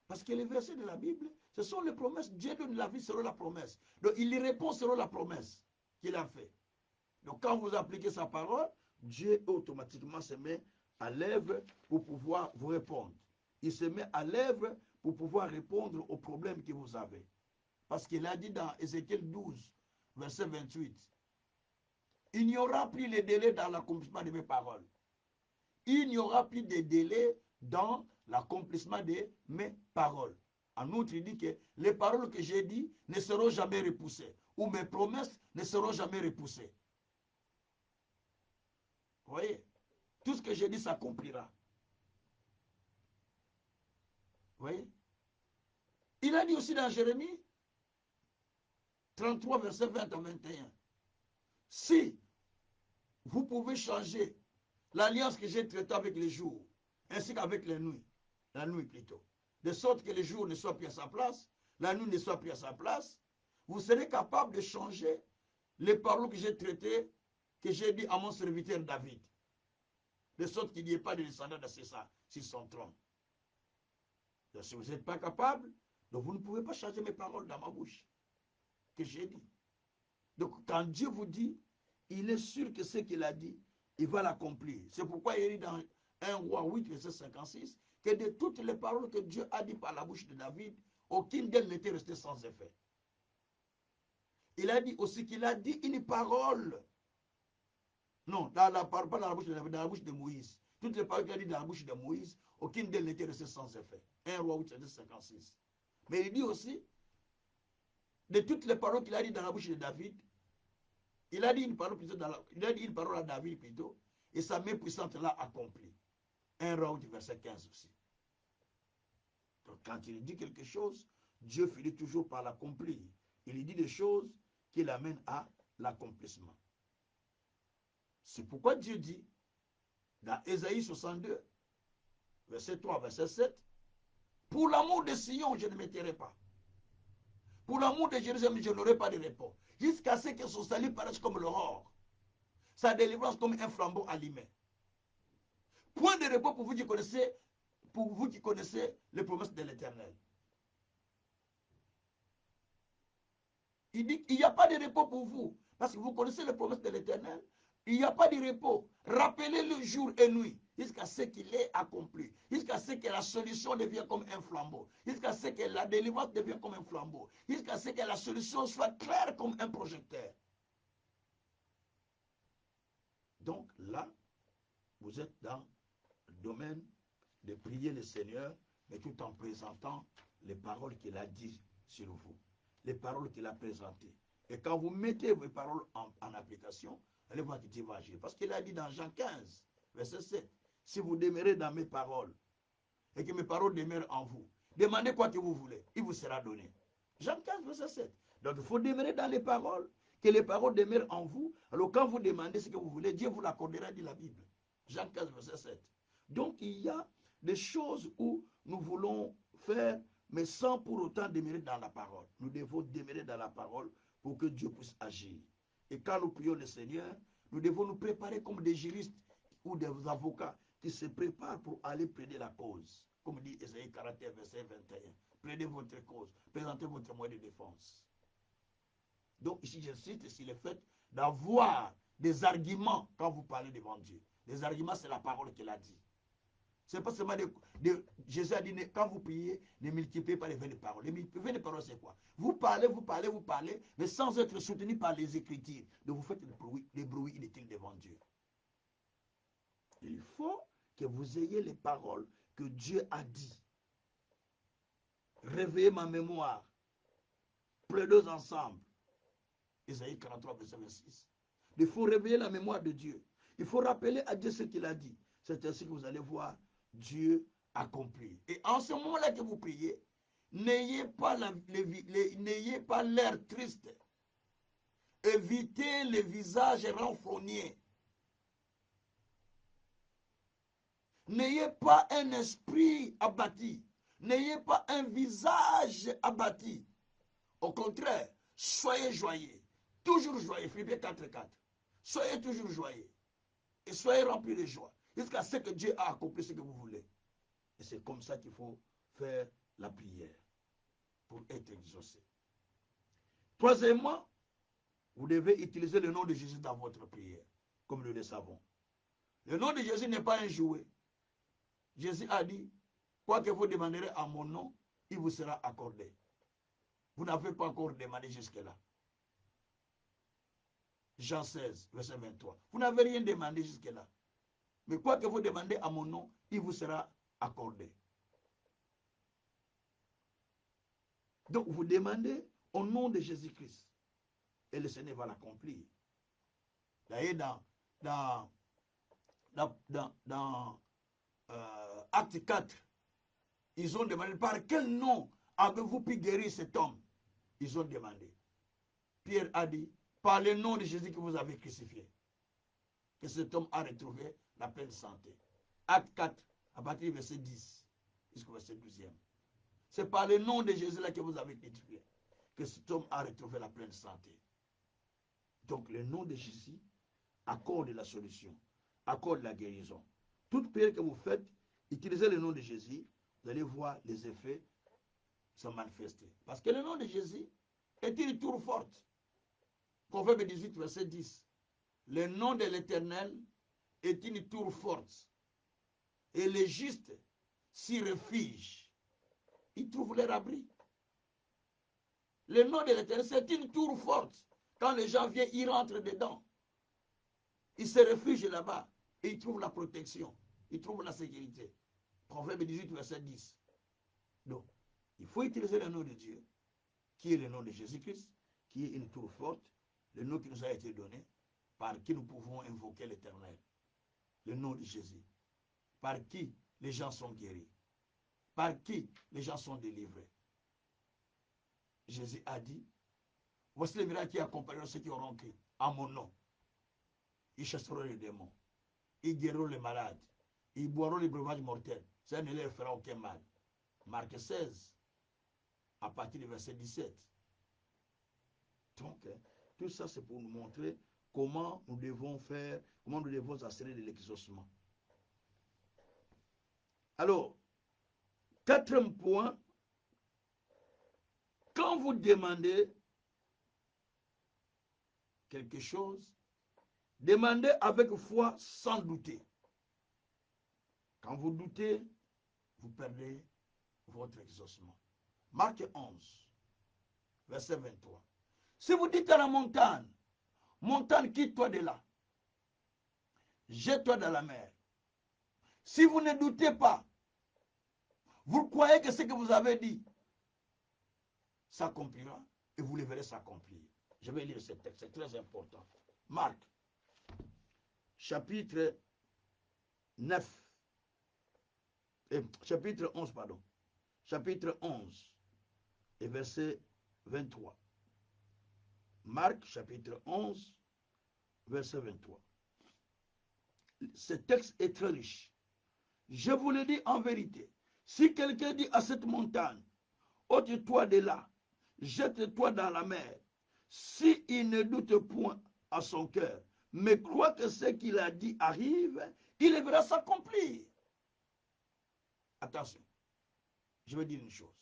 Parce que les versets de la Bible, ce sont les promesses. Dieu donne la vie selon la promesse. Donc, il y répond selon la promesse qu'il a fait. Donc, quand vous appliquez sa parole, Dieu automatiquement se met à l'œuvre pour pouvoir vous répondre. Il se met à l'œuvre pour pouvoir répondre aux problèmes que vous avez. Parce qu'il a dit dans Ézéchiel 12, verset 28, il n'y aura plus de délai dans l'accomplissement de mes paroles. Il n'y aura plus de délai dans l'accomplissement de mes paroles. En outre, il dit que les paroles que j'ai dites ne seront jamais repoussées, ou mes promesses ne seront jamais repoussées. Vous voyez? Tout ce que j'ai dit s'accomplira. Vous voyez? Il a dit aussi dans Jérémie 33, verset 20 à 21. Si vous pouvez changer l'alliance que j'ai traitée avec les jours, ainsi qu'avec les nuits, la nuit plutôt, de sorte que les jours ne soient plus à sa place, la nuit ne soit plus à sa place, vous serez capable de changer les paroles que j'ai traitées, que j'ai dit à mon serviteur David, de sorte qu'il n'y ait pas de descendants de sur son trône. Donc, si vous n'êtes pas capable, donc vous ne pouvez pas changer mes paroles dans ma bouche, que j'ai dit. Donc, quand Dieu vous dit, il est sûr que ce qu'il a dit, il va l'accomplir. C'est pourquoi il dit dans 1 Roi 8, verset 56, que de toutes les paroles que Dieu a dit par la bouche de David, aucune d'elles n'était restée sans effet. Il a dit aussi qu'il a dit une parole Non, pas dans la bouche de David, dans la bouche de Moïse. Toutes les paroles qu'il a dit dans la bouche de Moïse, aucune d'elles n'était restée sans effet. 1 roi 8, 56. Mais il dit aussi, de toutes les paroles qu'il a dit dans la bouche de David, il a dit une parole plutôt il a dit une parole à David plutôt, et sa main puissante l'a accompli. 1 roi 8, verset 15 aussi. Donc quand il dit quelque chose, Dieu finit toujours par l'accomplir. Il dit des choses qui l'amènent à l'accomplissement. C'est pourquoi Dieu dit, dans Ésaïe 62, verset 3, verset 7, pour l'amour de Sion, je ne m'étairai pas. Pour l'amour de Jérusalem, je n'aurai pas de repos. Jusqu'à ce que son salut paraisse comme l'aurore. Sa délivrance comme un flambeau allumé. Point de repos pour vous qui connaissez les promesses de l'Éternel. Il dit qu'il n'y a pas de repos pour vous. Parce que vous connaissez les promesses de l'Éternel. Il n'y a pas de repos. Rappelez-le jour et nuit. Jusqu'à ce qu'il ait accompli. Jusqu'à ce que la solution devienne comme un flambeau. Jusqu'à ce que la délivrance devienne comme un flambeau. Jusqu'à ce que la solution soit claire comme un projecteur. Donc là, vous êtes dans le domaine de prier le Seigneur, mais tout en présentant les paroles qu'il a dites sur vous. Les paroles qu'il a présentées. Et quand vous mettez vos paroles en application, allez voir que Dieu va agir. Parce qu'il a dit dans Jean 15, verset 7, si vous demeurez dans mes paroles, et que mes paroles demeurent en vous, demandez quoi que vous voulez, il vous sera donné. Jean 15, verset 7. Donc il faut demeurer dans les paroles, que les paroles demeurent en vous. Alors quand vous demandez ce que vous voulez, Dieu vous l'accordera, dit la Bible. Jean 15, verset 7. Donc il y a des choses où nous voulons faire, mais sans pour autant demeurer dans la parole. Nous devons demeurer dans la parole pour que Dieu puisse agir. Et quand nous prions le Seigneur, nous devons nous préparer comme des juristes ou des avocats qui se préparent pour aller plaider la cause. Comme dit Ésaïe 41, verset 21. Plaidez votre cause, présentez votre moyen de défense. Donc ici, j'insiste sur le fait d'avoir des arguments quand vous parlez devant Dieu. Les arguments, c'est la parole qu'il a dit. C'est pas seulement Jésus a dit, quand vous priez, ne multipliez pas les vaines paroles. Les vaines paroles, c'est quoi? Vous parlez, mais sans être soutenu par les Écritures. Donc vous faites des bruits inutiles devant Dieu. Il faut que vous ayez les paroles que Dieu a dit. Réveillez ma mémoire. Plaidons ensemble. Ésaïe 43, verset 26. Il faut réveiller la mémoire de Dieu. Il faut rappeler à Dieu ce qu'il a dit. C'est ainsi que vous allez voir Dieu accomplir. Et en ce moment-là que vous priez, n'ayez pas l'air triste. Évitez les visages renfrognés. N'ayez pas un esprit abattu. N'ayez pas un visage abattu. Au contraire, soyez joyeux. Toujours joyeux. Philippiens 4:4. Soyez toujours joyeux. Et soyez remplis de joie. Jusqu'à ce que Dieu a accompli ce que vous voulez. Et c'est comme ça qu'il faut faire la prière. Pour être exaucé. Troisièmement, vous devez utiliser le nom de Jésus dans votre prière. Comme nous le savons. Le nom de Jésus n'est pas un jouet. Jésus a dit, quoi que vous demanderez à mon nom, il vous sera accordé. Vous n'avez pas encore demandé jusque-là. Jean 16, verset 23. Vous n'avez rien demandé jusque-là. Mais quoi que vous demandez à mon nom, il vous sera accordé. Donc vous demandez au nom de Jésus-Christ. Et le Seigneur va l'accomplir. D'ailleurs, dans Acte 4, ils ont demandé par quel nom avez-vous pu guérir cet homme? Ils ont demandé. Pierre a dit, par le nom de Jésus que vous avez crucifié, que cet homme a retrouvé la pleine santé. Acte 4, à partir du verset 10 jusqu'au verset 12e. C'est par le nom de Jésus là que vous avez crucifié, que cet homme a retrouvé la pleine santé. Donc le nom de Jésus accorde la solution, accorde la guérison. Toute prière que vous faites, utilisez le nom de Jésus, vous allez voir les effets se manifester. Parce que le nom de Jésus est une tour forte. Proverbe 18, verset 10. Le nom de l'Éternel est une tour forte. Et les justes s'y réfugient. Ils trouvent leur abri. Le nom de l'Éternel, c'est une tour forte. Quand les gens viennent, ils rentrent dedans. il se réfugie là-bas et il trouve la protection, il trouve la sécurité. Proverbe 18, verset 10. Donc, il faut utiliser le nom de Dieu, qui est le nom de Jésus-Christ, qui est une tour forte, le nom qui nous a été donné, par qui nous pouvons invoquer l'Éternel. Le nom de Jésus. Par qui les gens sont guéris. Par qui les gens sont délivrés. Jésus a dit, voici les miracles qui accompagneront ceux qui auront cru à mon nom. Ils chasseront les démons. Ils guériront les malades. Ils boiront les breuvages mortels. Ça ne leur fera aucun mal. Marc 16, à partir du verset 17. Donc, tout ça, c'est pour nous montrer comment nous devons faire, comment nous devons assurer de l'exaucement. Alors, quatrième point, quand vous demandez quelque chose, demandez avec foi sans douter. Quand vous doutez, vous perdez votre exaucement. Marc 11, verset 23. Si vous dites à la montagne, montagne, quitte-toi de là, jette-toi dans la mer. Si vous ne doutez pas, vous croyez que ce que vous avez dit s'accomplira et vous le verrez s'accomplir. Je vais lire ce texte, c'est très important. Marc, chapitre 9, chapitre 11, pardon. Chapitre 11 et verset 23. Marc, chapitre 11, verset 23. Ce texte est très riche. Je vous le dis en vérité. Si quelqu'un dit à cette montagne, ôte-toi de là, jette-toi dans la mer, s'il ne doute point à son cœur, mais croit que ce qu'il a dit arrive, il verra s'accomplir. Attention, je vais dire une chose.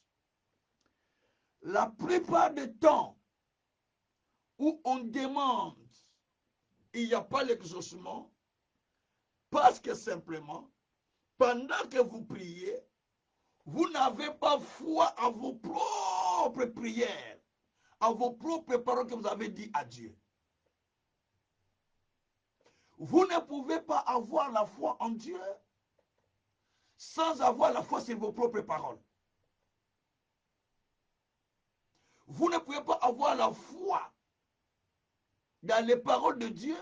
La plupart du temps où on demande, il n'y a pas l'exaucement, parce que simplement, pendant que vous priez, vous n'avez pas foi à vos propres prières, à vos propres paroles que vous avez dit à Dieu. Vous ne pouvez pas avoir la foi en Dieu sans avoir la foi sur vos propres paroles. Vous ne pouvez pas avoir la foi dans les paroles de Dieu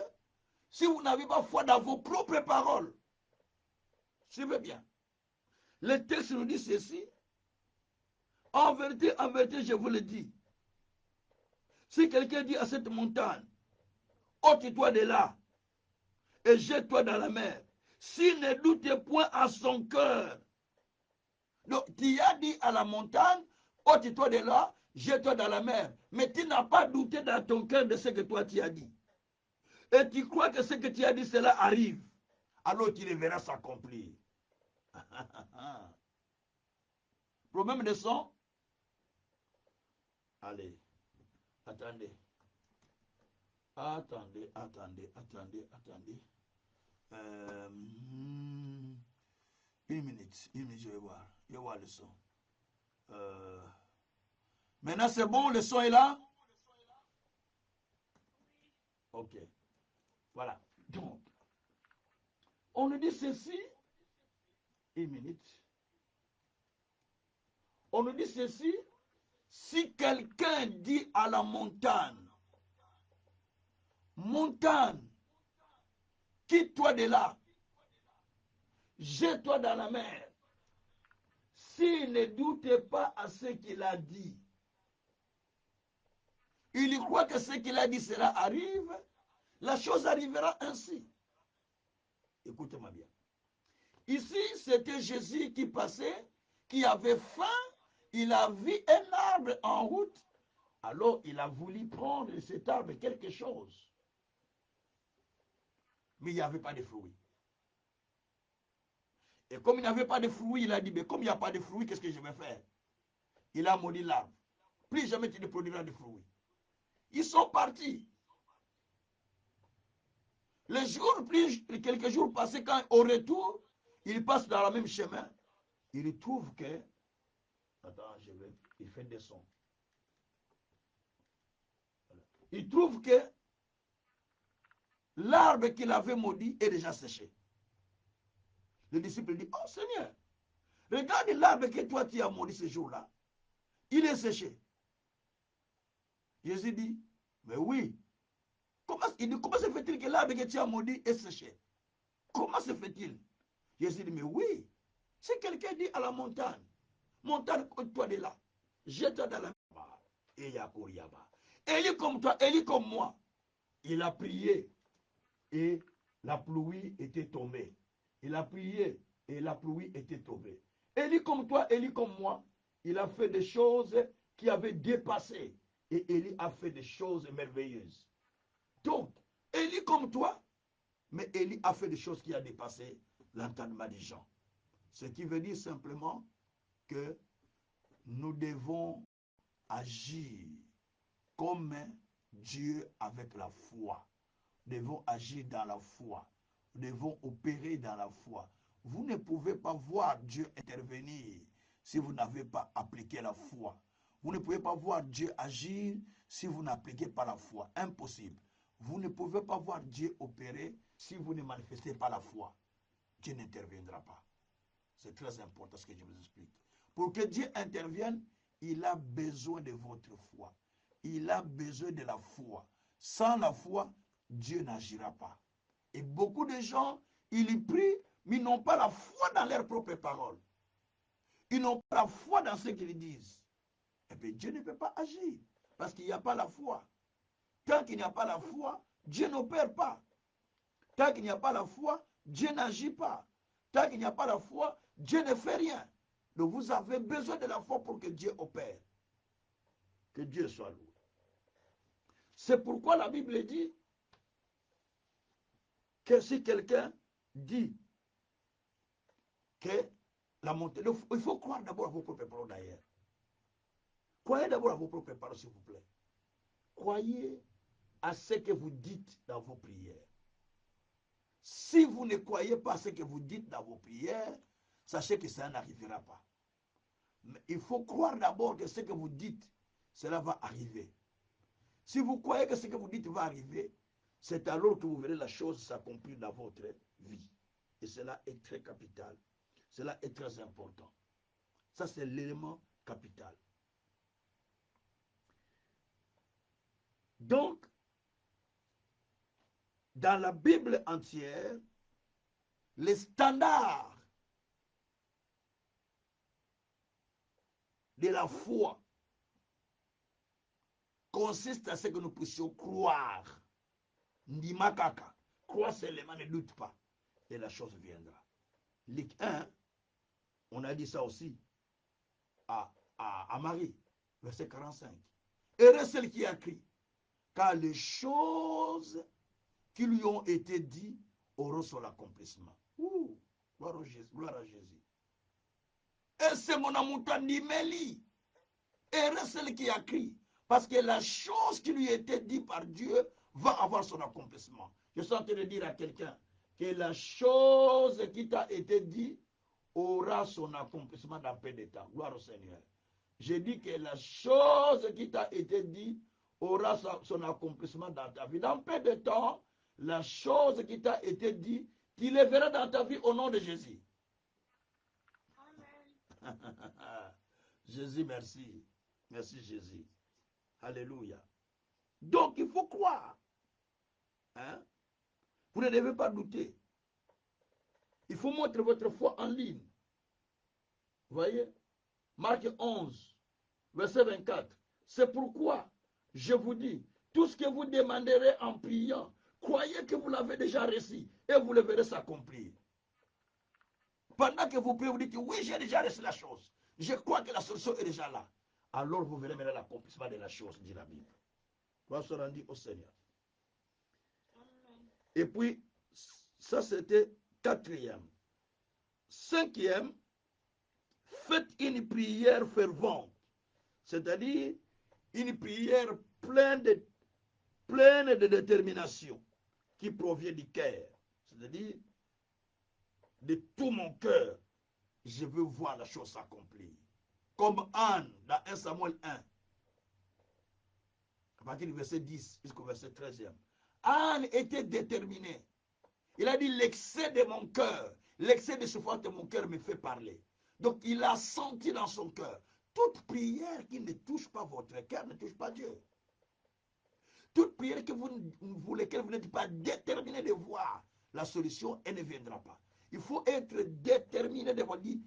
si vous n'avez pas foi dans vos propres paroles. Suivez bien. Le texte nous dit ceci. En vérité, je vous le dis. Si quelqu'un dit à cette montagne, ôte-toi de là et jette-toi dans la mer, s'il ne doute point à son cœur. Donc, tu as dit à la montagne, ôte-toi de là, jette-toi dans la mer. Mais tu n'as pas douté dans ton cœur de ce que toi tu as dit. Et tu crois que ce que tu as dit, cela arrive. Alors tu le verras s'accomplir. Problème de son? Allez, attendez. Attendez. Une minute, je vais voir. Je vais voir le son. Maintenant, c'est bon, le son est là? Ok. Voilà. Donc, on nous dit ceci. Une minute. On nous dit ceci. Si quelqu'un dit à la montagne, montagne, quitte-toi de là, jette-toi dans la mer. S'il ne doute pas à ce qu'il a dit, il croit que ce qu'il a dit cela arrive, la chose arrivera ainsi. Écoutez-moi bien. Ici, c'était Jésus qui passait, qui avait faim, il a vu un arbre en route, alors il a voulu prendre de cet arbre quelque chose. Mais il n'y avait pas de fruits. Et comme il n'y avait pas de fruits, il a dit, mais comme il n'y a pas de fruits, qu'est-ce que je vais faire? Il a maudit l'arbre. Plus jamais tu ne produiras de fruits. Ils sont partis. Les jours, quelques jours passés, quand au retour, ils passent dans le même chemin, ils trouvent que... Attends, il fait des sons. Ils trouvent que l'arbre qu'il avait maudit est déjà séché. Le disciple dit, oh Seigneur, regarde l'arbre que toi tu as maudit ce jour-là. Il est séché. Jésus dit, mais oui. Comment se fait-il que l'arbre que tu as maudit est séché? Comment se fait-il? Jésus dit, mais oui. Si quelqu'un dit à la montagne, montagne, toi de là, jette-toi dans la mer. Et Yakoriaba. Élie comme toi, Élie comme moi. Il a prié et la pluie était tombée. Il a prié et la pluie était tombée. Élie comme toi, Élie comme moi, il a fait des choses qui avaient dépassé. Et Élie a fait des choses merveilleuses. Donc, Élie comme toi, mais Élie a fait des choses qui ont dépassé l'entendement des gens. Ce qui veut dire simplement que nous devons agir comme Dieu avec la foi. Nous devons agir dans la foi. Nous devons opérer dans la foi. Vous ne pouvez pas voir Dieu intervenir si vous n'avez pas appliqué la foi. Vous ne pouvez pas voir Dieu agir si vous n'appliquez pas la foi. Impossible. Vous ne pouvez pas voir Dieu opérer si vous ne manifestez pas la foi. Dieu n'interviendra pas. C'est très important ce que je vous explique. Pour que Dieu intervienne, il a besoin de votre foi. Il a besoin de la foi. Sans la foi, Dieu n'agira pas. Et beaucoup de gens, ils prient, mais ils n'ont pas la foi dans leurs propres paroles. Ils n'ont pas la foi dans ce qu'ils disent. Et bien Dieu ne peut pas agir parce qu'il n'y a pas la foi. Tant qu'il n'y a pas la foi, Dieu n'opère pas. Tant qu'il n'y a pas la foi, Dieu n'agit pas. Tant qu'il n'y a pas la foi, Dieu ne fait rien. Donc vous avez besoin de la foi pour que Dieu opère. Que Dieu soit loué. C'est pourquoi la Bible dit que si quelqu'un dit que la montée, il faut croire d'abord à vos propres paroles d'ailleurs. Croyez d'abord à vos propres paroles, s'il vous plaît. Croyez à ce que vous dites dans vos prières. Si vous ne croyez pas à ce que vous dites dans vos prières, sachez que ça n'arrivera pas. Mais il faut croire d'abord que ce que vous dites, cela va arriver. Si vous croyez que ce que vous dites va arriver, c'est alors que vous verrez la chose s'accomplir dans votre vie. Et cela est très capital. Cela est très important. Ça, c'est l'élément capital. Donc, dans la Bible entière, les standards de la foi consistent à ce que nous puissions croire. Ndimakaka. Croire seulement, ne doute pas. Et la chose viendra. Luc 1, on a dit ça aussi à Marie, verset 45. Heureuse celle qui a crié, car les choses qui lui ont été dites auront son accomplissement. Gloire à Jésus. Et c'est mon amour Meli. Heureuse celle qui a crié, parce que la chose qui lui a été dite par Dieu va avoir son accomplissement. Je suis en train de dire à quelqu'un que la chose qui t'a été dite aura son accomplissement dans peu de temps. Gloire au Seigneur. J'ai dit que la chose qui t'a été dite aura son accomplissement dans ta vie. Dans peu de temps, la chose qui t'a été dite, tu le verras dans ta vie au nom de Jésus. Amen. Jésus, merci. Merci Jésus. Alléluia. Donc, il faut croire. Hein? Vous ne devez pas douter. Il faut montrer votre foi en ligne. Vous voyez? Marc 11, verset 24. C'est pourquoi je vous dis, tout ce que vous demanderez en priant, croyez que vous l'avez déjà reçu et vous le verrez s'accomplir. Pendant que vous priez, vous dites, oui, j'ai déjà reçu la chose. Je crois que la solution est déjà là. Alors vous verrez maintenant l'accomplissement de la chose, dit la Bible. On va se rendre au Seigneur. Et puis, ça c'était quatrième. Cinquième, faites une prière fervente. C'est-à-dire une prière pleine de détermination qui provient du cœur. C'est-à-dire, de tout mon cœur, je veux voir la chose s'accomplir. Comme Anne, dans 1 Samuel 1, à partir du verset 10 jusqu'au verset 13e. Anne était déterminée. Il a dit, l'excès de mon cœur, l'excès de souffrance de mon cœur me fait parler. Donc, il a senti dans son cœur, toute prière qui ne touche pas votre cœur ne touche pas Dieu. Toute prière que pour laquelle vous n'êtes pas déterminé de voir la solution, elle ne viendra pas. Il faut être déterminé de vous dire,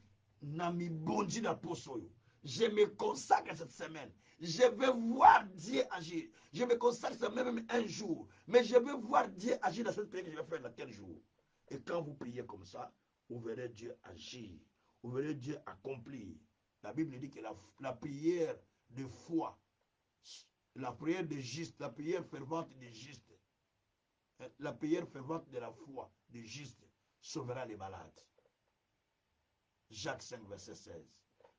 Nami Bondi na Posoyo. Je me consacre cette semaine. Je veux voir Dieu agir. Je me consacre cette même un jour. Mais je veux voir Dieu agir dans cette prière que je vais faire dans quel jour. Et quand vous priez comme ça, vous verrez Dieu agir. Vous verrez Dieu accomplir. La Bible dit que la prière de foi, la prière de juste, la prière fervente de juste, la prière fervente de la foi de juste sauvera les malades. Jacques 5, verset 16.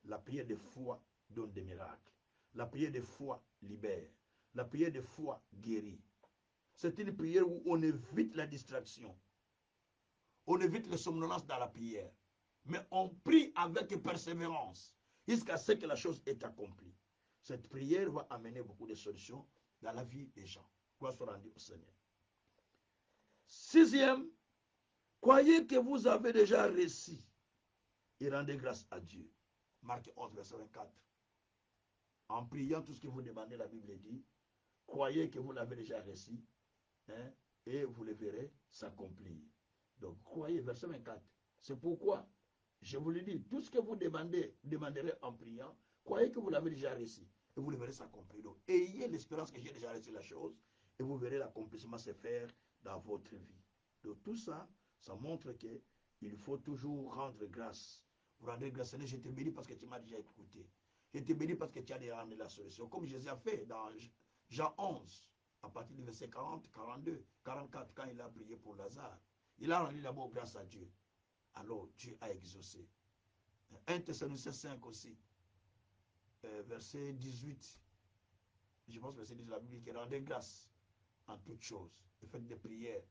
La prière de foi donne des miracles. La prière de foi libère. La prière de foi guérit. C'est une prière où on évite la distraction. On évite les somnolences dans la prière. Mais on prie avec persévérance jusqu'à ce que la chose est accomplie. Cette prière va amener beaucoup de solutions dans la vie des gens. Gloire soit rendue au Seigneur. Sixième, croyez que vous avez déjà réussi et rendez grâce à Dieu. Marc 11, verset 24. En priant tout ce que vous demandez, la Bible dit, croyez que vous l'avez déjà réussi, hein, et vous le verrez s'accomplir. Donc, croyez, verset 24. C'est pourquoi, je vous le dis, tout ce que vous demanderez en priant, croyez que vous l'avez déjà réussi, et vous le verrez s'accomplir. Donc, ayez l'espérance que j'ai déjà réussi la chose, et vous verrez l'accomplissement se faire dans votre vie. Donc, tout ça, ça montre qu'il faut toujours rendre grâce. Vous rendez grâce, Seigneur, je te bénis parce que tu m'as déjà écouté. Je te bénis parce que tu as déjà rendu la solution. Comme Jésus a fait dans Jean 11, à partir du verset 40, 42, 44, quand il a prié pour Lazare. Il a rendu d'abord grâce à Dieu. Alors Dieu a exaucé. 1 Thessaloniciens 5 aussi, verset 18. Je pense que verset 18, la Bible dit qu'il rendait grâce en toutes choses. Et faites des prières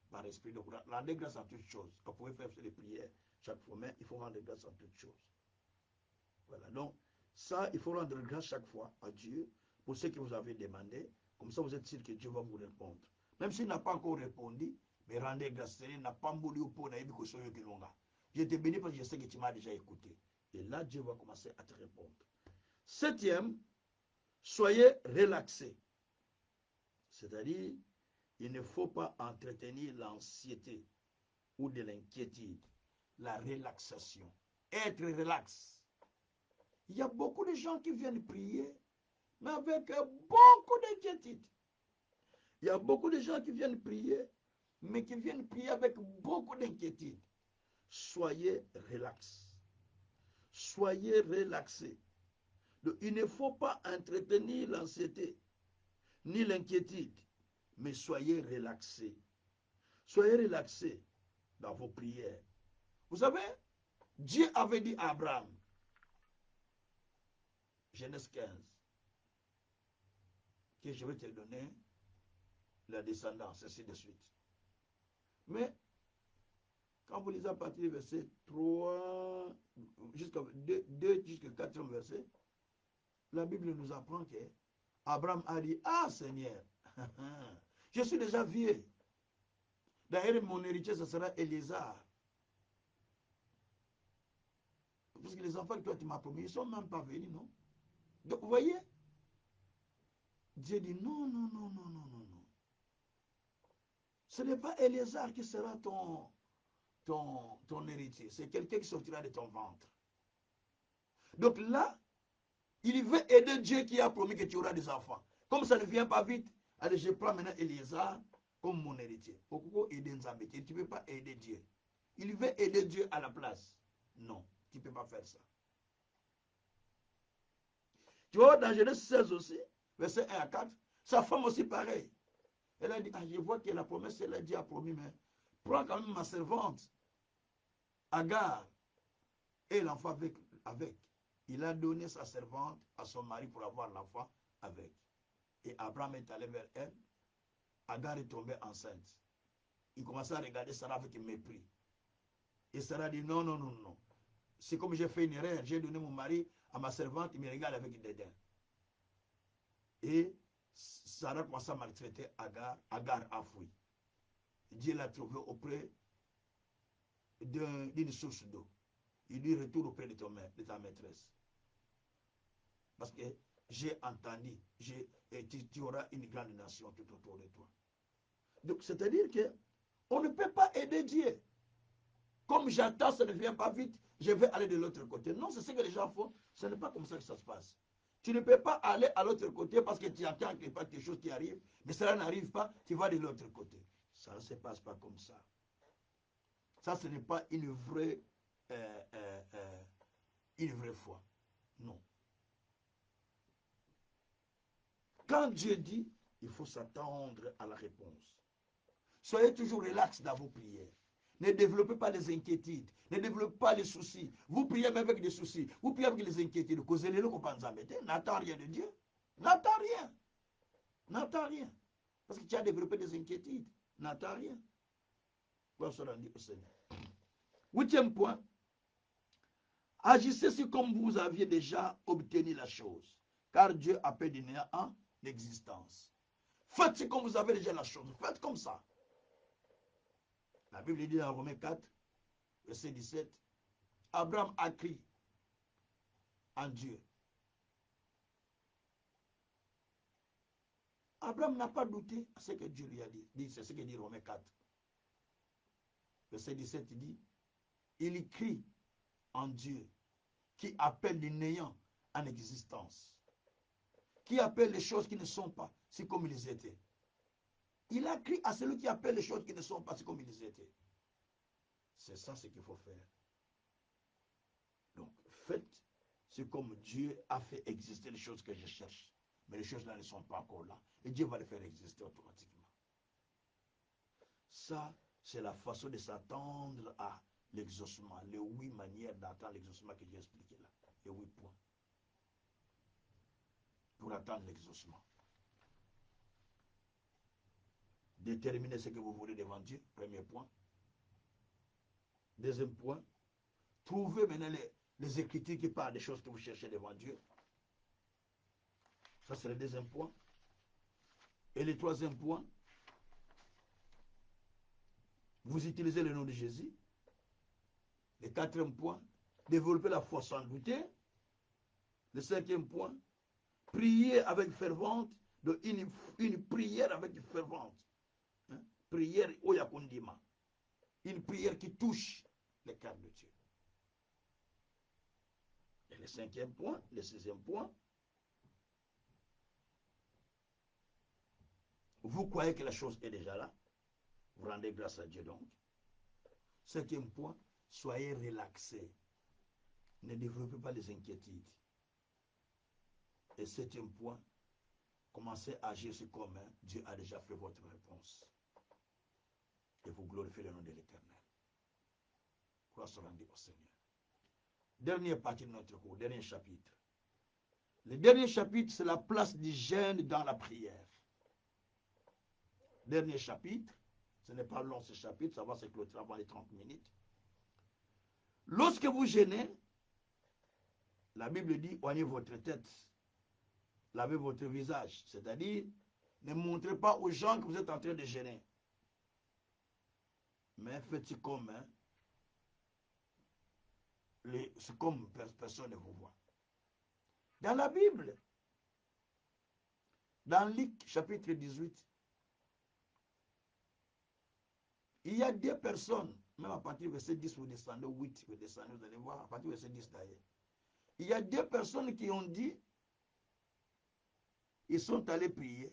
par esprit. Donc rendez grâce en toutes choses. Vous pouvez faire des prières chaque fois, mais il faut rendre grâce en toutes choses. Voilà, donc ça, il faut rendre grâce chaque fois à Dieu pour ce que vous avez demandé. Comme ça, vous êtes sûr que Dieu va vous répondre. Même s'il n'a pas encore répondu, mais rendez grâce. N'a pas moulu pour je te bénis parce que je sais que tu m'as déjà écouté. Et là, Dieu va commencer à te répondre. Septième, soyez relaxés. C'est-à-dire, il ne faut pas entretenir l'anxiété ou de l'inquiétude. La relaxation. Être relax. Il y a beaucoup de gens qui viennent prier, mais avec beaucoup d'inquiétude. Il y a beaucoup de gens qui viennent prier, mais qui viennent prier avec beaucoup d'inquiétude. Soyez relax. Soyez relaxés. Donc, il ne faut pas entretenir l'anxiété ni l'inquiétude, mais soyez relaxés. Soyez relaxés dans vos prières. Vous savez, Dieu avait dit à Abraham, Genèse 15, que je vais te donner la descendance, ainsi de suite. Mais, quand vous lisez à partir du verset 3, jusqu'à 2 jusqu'au 4e verset, la Bible nous apprend que Abraham a dit, ah Seigneur, je suis déjà vieux. D'ailleurs, mon héritier, ce sera Éléazar. Parce que les enfants que toi tu m'as promis, ils ne sont même pas venus, non? Donc, vous voyez, Dieu dit, non, non, non, non, non, non, non. Ce n'est pas Éléazar qui sera ton héritier. C'est quelqu'un qui sortira de ton ventre. Donc là, il veut aider Dieu qui a promis que tu auras des enfants. Comme ça ne vient pas vite, allez, je prends maintenant Éléazar comme mon héritier. Pourquoi aider Nzambé? Tu ne peux pas aider Dieu. Il veut aider Dieu à la place. Non, tu ne peux pas faire ça. Tu vois, dans Genèse 16 aussi, verset 1 à 4, sa femme aussi pareil. Elle a dit, ah, je vois que la promesse, elle a dit, a promis, mais prends quand même ma servante, Agar, et l'enfant avec. Il a donné sa servante à son mari pour avoir l'enfant avec. Et Abraham est allé vers elle. Agar est tombée enceinte. Il commençait à regarder Sarah avec mépris. Et Sarah dit, non, non, non, non. C'est comme j'ai fait une erreur. J'ai donné mon mari à ma servante, il me regarde avec dédain. Et Sarah commence à maltraiter Agar. Agar a fui. Dieu l'a trouvé auprès d'une source d'eau. Il lui retourne auprès de ta maîtresse. Parce que j'ai entendu, et tu auras une grande nation tout autour de toi. Donc, c'est-à-dire que on ne peut pas aider Dieu. Comme j'attends, ça ne vient pas vite, je vais aller de l'autre côté. Non, c'est ce que les gens font. Ce n'est pas comme ça que ça se passe. Tu ne peux pas aller à l'autre côté parce que tu attends qu'il y ait quelque chose qui arrive, mais cela n'arrive pas, tu vas de l'autre côté. Ça ne se passe pas comme ça. Ça, ce n'est pas une vraie foi. Non. Quand Dieu dit, il faut s'attendre à la réponse. Soyez toujours relax dans vos prières. Ne développez pas les inquiétudes. Ne développez pas les soucis. Vous priez même avec des soucis. Vous priez avec les inquiétudes. N'attends rien de Dieu. N'attends rien. N'attends rien. Parce que tu as développé des inquiétudes. N'attends rien. Huitième point. Agissez comme vous aviez déjà obtenu la chose. Car Dieu a fait du néant en existence. Faites comme vous avez déjà la chose. Faites comme ça. La Bible dit dans Romains 4, verset 17, Abraham a crié en Dieu. Abraham n'a pas douté à ce que Dieu lui a dit. C'est ce que dit Romains 4. Verset 17, il dit, il crie en Dieu qui appelle les néants en existence, qui appelle les choses qui ne sont pas, c'est comme ils étaient. Il a crié à celui qui appelle les choses qui ne sont pas, c'est comme ils étaient. C'est ça ce qu'il faut faire. Donc, faites c'est comme Dieu a fait exister les choses que je cherche. Mais les choses là ne sont pas encore là. Et Dieu va les faire exister automatiquement. Ça, c'est la façon de s'attendre à l'exaucement. Les 8 manières d'attendre l'exaucement que j'ai expliqué là. Les 8 points. Pour attendre l'exaucement. Déterminez ce que vous voulez devant Dieu. Premier point. Deuxième point. Trouvez maintenant les écritures qui parlent des choses que vous cherchez devant Dieu. Ça, c'est le deuxième point. Et le troisième point, vous utilisez le nom de Jésus. Le quatrième point, développer la foi sans douter. Le cinquième point, prier avec fervente, une prière avec fervente. Hein? Prière oyakundima. Une prière qui touche le cœur de Dieu. Et le cinquième point, le sixième point, vous croyez que la chose est déjà là. Vous rendez grâce à Dieu donc. Cinquième point, soyez relaxés. Ne développez pas les inquiétudes. Et septième point, commencez à agir sur commun. Dieu a déjà fait votre réponse. Et vous glorifiez le nom de l'Éternel. Gloire soit rendue au Seigneur. Dernière partie de notre cours, dernier chapitre. Le dernier chapitre, c'est la place du jeûne dans la prière. Dernier chapitre, ce n'est pas long ce chapitre, ça va se clôturer avant les 30 minutes. Lorsque vous jeûnez, la Bible dit, oignez votre tête, lavez votre visage. C'est-à-dire, ne montrez pas aux gens que vous êtes en train de jeûner. Mais faites comme, hein, comme personne ne vous voit. Dans la Bible, dans Luc chapitre 18, il y a deux personnes, même à partir du verset 10, vous descendez, 8, vous descendez, vous allez voir, à partir du verset 10 d'ailleurs. Il y a deux personnes qui ont dit, ils sont allés prier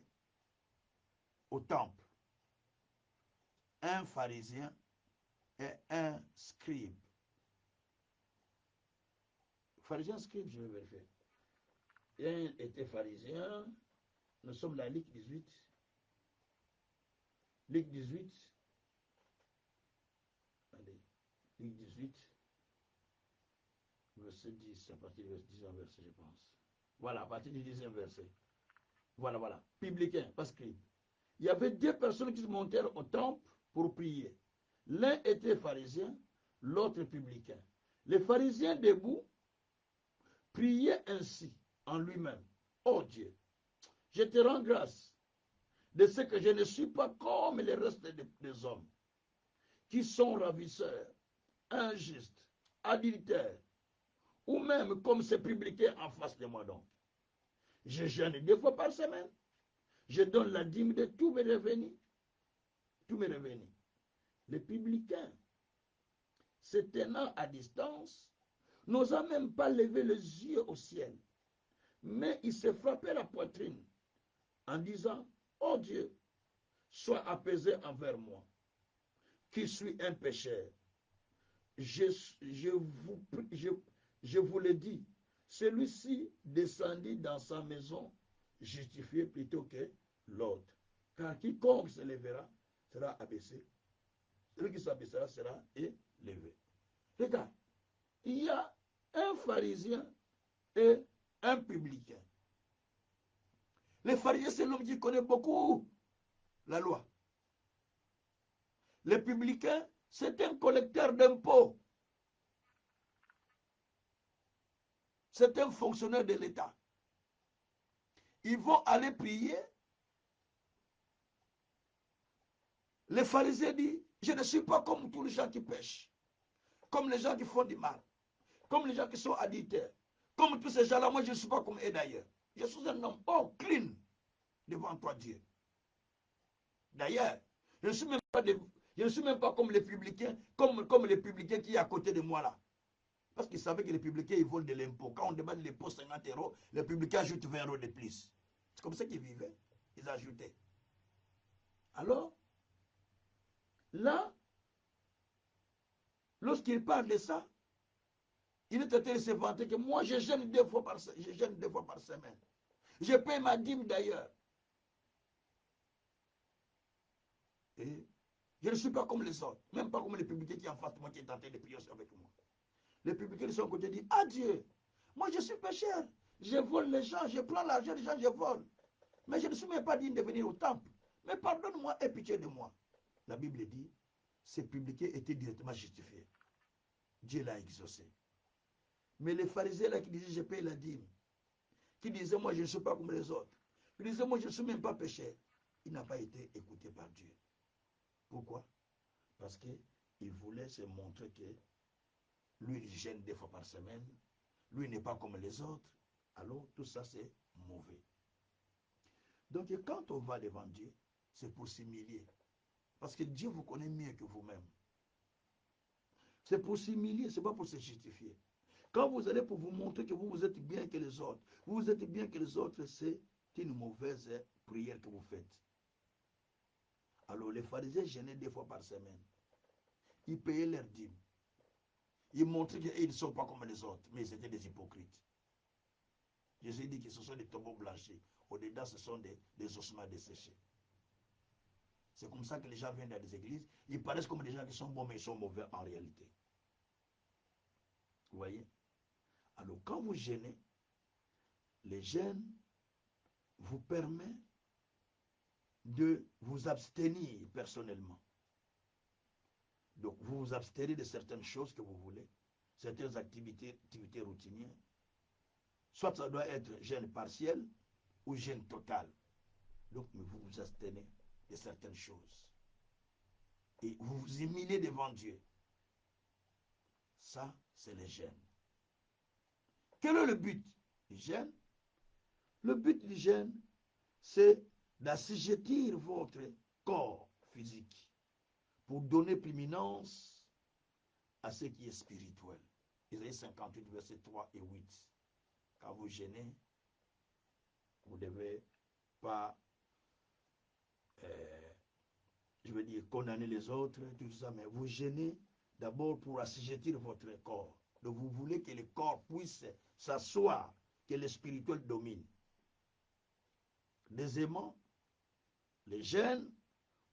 au temple. Un pharisien et un scribe. Pharisien, scribe, je vais vérifier. Un était pharisien. Nous sommes dans Luc 18. Luc 18. Allez, Luc 18. Verset 10, à partir du 10e verset, je pense. Voilà, à partir du 10e verset. Voilà. Publicain, pas scribe. Il y avait deux personnes qui se montèrent au temple pour prier. L'un était pharisien, l'autre publicain. Le pharisien debout priait ainsi en lui-même. Oh Dieu, je te rends grâce de ce que je ne suis pas comme le reste des hommes, qui sont ravisseurs, injustes, adultères, ou même comme ces publicains en face de moi donc. Je jeûne 2 fois par semaine. Je donne la dîme de tous mes revenus. Tous mes revenus. Les publicains, se tenant à distance, n'osant même pas lever les yeux au ciel, mais il se frappait la poitrine en disant, oh Dieu, sois apaisé envers moi, qui suis un pécheur. Je, je vous le dis, celui-ci descendit dans sa maison justifié plutôt que l'autre. Car quiconque se lèvera sera abaissé. Celui qui s'abaissera sera élevé. Regarde, il y a un pharisien et un publicain. Le pharisien, c'est l'homme qui connaît beaucoup la loi. Le publicain, c'est un collecteur d'impôts. C'est un fonctionnaire de l'État. Ils vont aller prier. Le pharisien dit, je ne suis pas comme tous les gens qui pêchent, comme les gens qui font du mal, comme les gens qui sont adultères, comme tous ces gens-là. Moi, je ne suis pas comme eux d'ailleurs. Je suis un homme clean devant toi, Dieu. D'ailleurs, je ne suis même pas comme les publicains, comme les publicains qui sont à côté de moi là. Parce qu'ils savaient que les publicains, ils volent de l'impôt. Quand on demande l'impôt 50 €, les publicains ajoutent 20 € de plus. C'est comme ça qu'ils vivaient. Ils ajoutaient. Alors, là, lorsqu'il parle de ça, il est en train de se vanter que moi, je jeûne 2 fois par semaine. Je paye ma dîme d'ailleurs. Et je ne suis pas comme les autres, même pas comme les publicains qui en face de moi, qui est en train de prier avec moi. Les publicains de son côté disent, ah Dieu, moi je suis pécheur, je vole les gens, je prends l'argent des gens, je vole. Mais je ne suis même pas digne de venir au temple. Mais pardonne-moi et pitié de moi. La Bible dit, ces publicains étaient directement justifiés. Dieu l'a exaucé. Mais les pharisiens là qui disaient, je paye la dîme, qui disaient, moi je ne suis pas comme les autres, qui disaient, moi je ne suis même pas pécheur, il n'a pas été écouté par Dieu. Pourquoi? Parce qu'il voulait se montrer que lui, il gêne 2 fois par semaine, lui n'est pas comme les autres, alors tout ça c'est mauvais. Donc quand on va devant Dieu, c'est pour s'humilier. Parce que Dieu vous connaît mieux que vous-même. C'est pour s'humilier, ce n'est pas pour se justifier. Quand vous allez pour vous montrer que vous êtes bien que les autres, vous êtes bien que les autres, c'est une mauvaise prière que vous faites. Alors les pharisiens gênaient 2 fois par semaine. Ils payaient leurs dîmes. Ils montraient qu'ils ne sont pas comme les autres, mais ils étaient des hypocrites. Jésus dit que ce sont des tombeaux blanchis. Au-dedans, ce sont des ossements desséchés. C'est comme ça que les gens viennent dans des églises. Ils paraissent comme des gens qui sont bons, mais ils sont mauvais en réalité. Vous voyez? Alors, quand vous jeûnez, le jeûne vous permet de vous abstenir personnellement. Donc, vous vous abstenez de certaines choses que vous voulez, certaines activités routinières. Soit ça doit être jeûne partiel ou jeûne total. Donc, vous vous abstenez de certaines choses. Et vous vous humiliez devant Dieu. Ça, c'est le jeûne. Quel est le but du jeûne? Le but du jeûne, c'est d'assujettir votre corps physique pour donner prééminence à ce qui est spirituel. Isaïe 58, versets 3 et 8. Quand vous jeûnez, vous ne devez pas, je veux dire, condamner les autres, tout ça, mais vous jeûnez d'abord pour assujettir votre corps. Donc vous voulez que le corps puisse s'asseoir, que le spirituel domine. Deuxièmement, le jeûne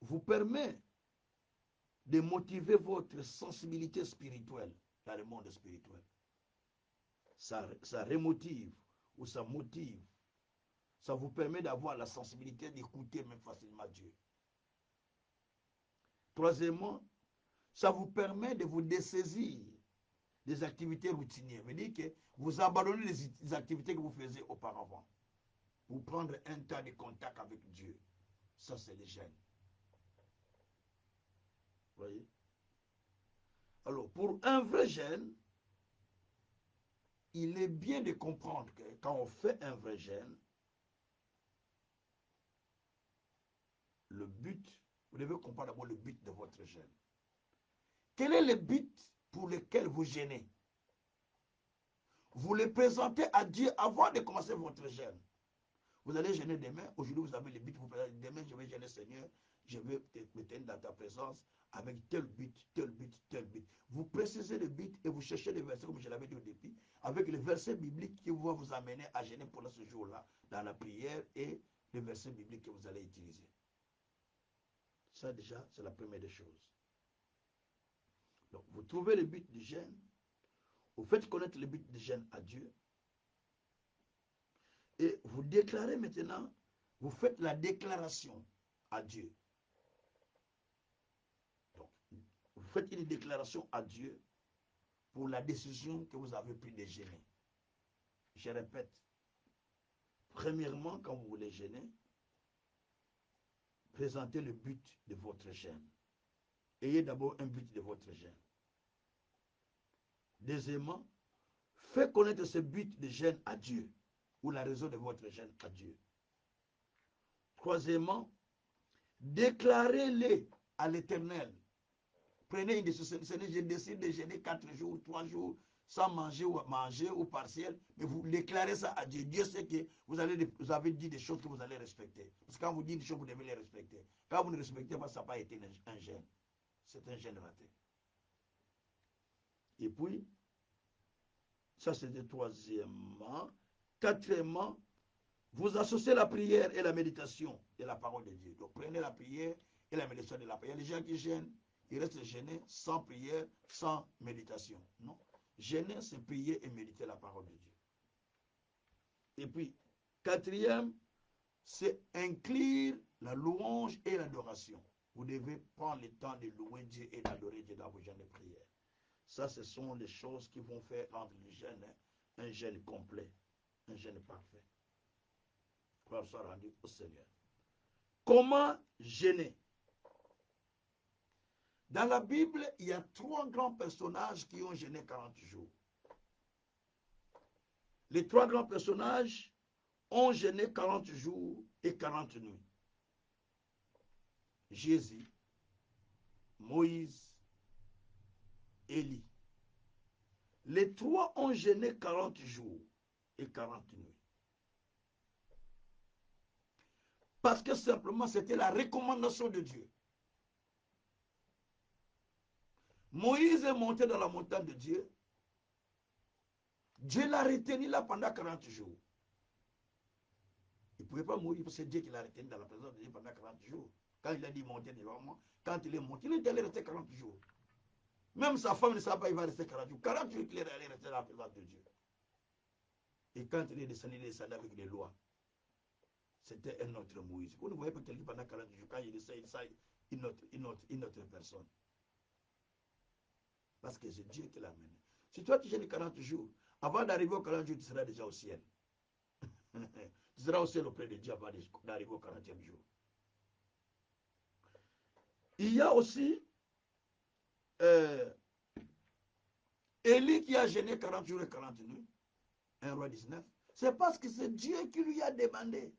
vous permet de motiver votre sensibilité spirituelle dans le monde spirituel. Ça remotive ou ça motive. Ça vous permet d'avoir la sensibilité d'écouter même facilement Dieu. Troisièmement, ça vous permet de vous dessaisir des activités routinières. Ça veut dire que vous abandonnez les activités que vous faisiez auparavant. Vous prendre un temps de contact avec Dieu. Ça, c'est le jeûne. Vous voyez? Alors, pour un vrai jeûne, il est bien de comprendre que quand on fait un vrai jeûne, le but, vous devez comprendre d'abord le but de votre jeûne. Quel est le but pour lequel vous jeûnez? Vous le présentez à Dieu avant de commencer votre jeûne. Vous allez jeûner demain. Aujourd'hui, vous avez le but. Vous présentez demain, je vais jeûner, Seigneur. Je vais me tenir dans ta présence avec tel but, tel but, tel but. Vous précisez le but et vous cherchez les versets, comme je l'avais dit au début, avec les versets bibliques qui vont vous amener à jeûner pour ce jour-là, dans la prière et les versets bibliques que vous allez utiliser. Ça, déjà, c'est la première des choses. Donc, vous trouvez le but du jeûne. Vous faites connaître le but du jeûne à Dieu. Et vous déclarez maintenant, vous faites la déclaration à Dieu. Donc, vous faites une déclaration à Dieu pour la décision que vous avez prise de jeûner. Je répète, premièrement, quand vous voulez jeûner, présentez le but de votre jeûne. Ayez d'abord un but de votre jeûne. Deuxièmement, faites connaître ce but de jeûne à Dieu, ou la raison de votre jeûne à Dieu. Troisièmement, déclarez-le à l'Éternel. Prenez une décision. Je décide de jeûner 4 jours, 3 jours, sans manger ou partiel, mais vous déclarez ça à Dieu. Dieu sait que vous avez dit des choses que vous allez respecter. Parce que quand vous dites des choses, vous devez les respecter. Quand vous ne respectez pas, ça n'a pas été un jeûne. C'est un jeûne raté. Et puis, ça c'est le troisièmement. Quatrièmement, vous associez la prière et la méditation de la parole de Dieu. Donc prenez la prière et la méditation de la prière. Les gens qui gênent, ils restent gênés sans prière, sans méditation. Non. Gêner, c'est prier et méditer la parole de Dieu. Et puis, quatrième, c'est inclure la louange et l'adoration. Vous devez prendre le temps de louer Dieu et d'adorer Dieu dans vos jeûnes de prière. Ça, ce sont les choses qui vont faire rendre le jeûne un jeûne complet, un jeûne parfait. Gloire soit rendue au Seigneur. Comment jeûner? Dans la Bible, il y a 3 grands personnages qui ont jeûné 40 jours. Les 3 grands personnages ont jeûné 40 jours et 40 nuits. Jésus, Moïse, Élie. Les 3 ont jeûné 40 jours et 40 nuits. Parce que simplement, c'était la recommandation de Dieu. Moïse est monté dans la montagne de Dieu. Dieu l'a retenu là pendant 40 jours. Il ne pouvait pas mourir parce que c'est Dieu qui l'a retenu dans la présence de Dieu pendant 40 jours. Quand il a dit monter devant moi, quand il est monté, il est allé rester 40 jours. Même sa femme ne savait pas qu'il va rester 40 jours. 40 jours qu'il est allé rester dans la présence de Dieu. Et quand il est descendu avec les lois, c'était un autre Moïse. Vous ne voyez pas quelqu'un pendant 40 jours. Quand il descend, il sait une autre personne. Parce que c'est Dieu qui l'a mené. Si toi tu gênes 40 jours, avant d'arriver aux 40 jours, tu seras déjà au ciel. Tu seras au ciel auprès de Dieu avant d'arriver au 40e jour. Il y a aussi Élie qui a gêné 40 jours et 40 nuits, 1 roi 19. C'est parce que c'est Dieu qui lui a demandé.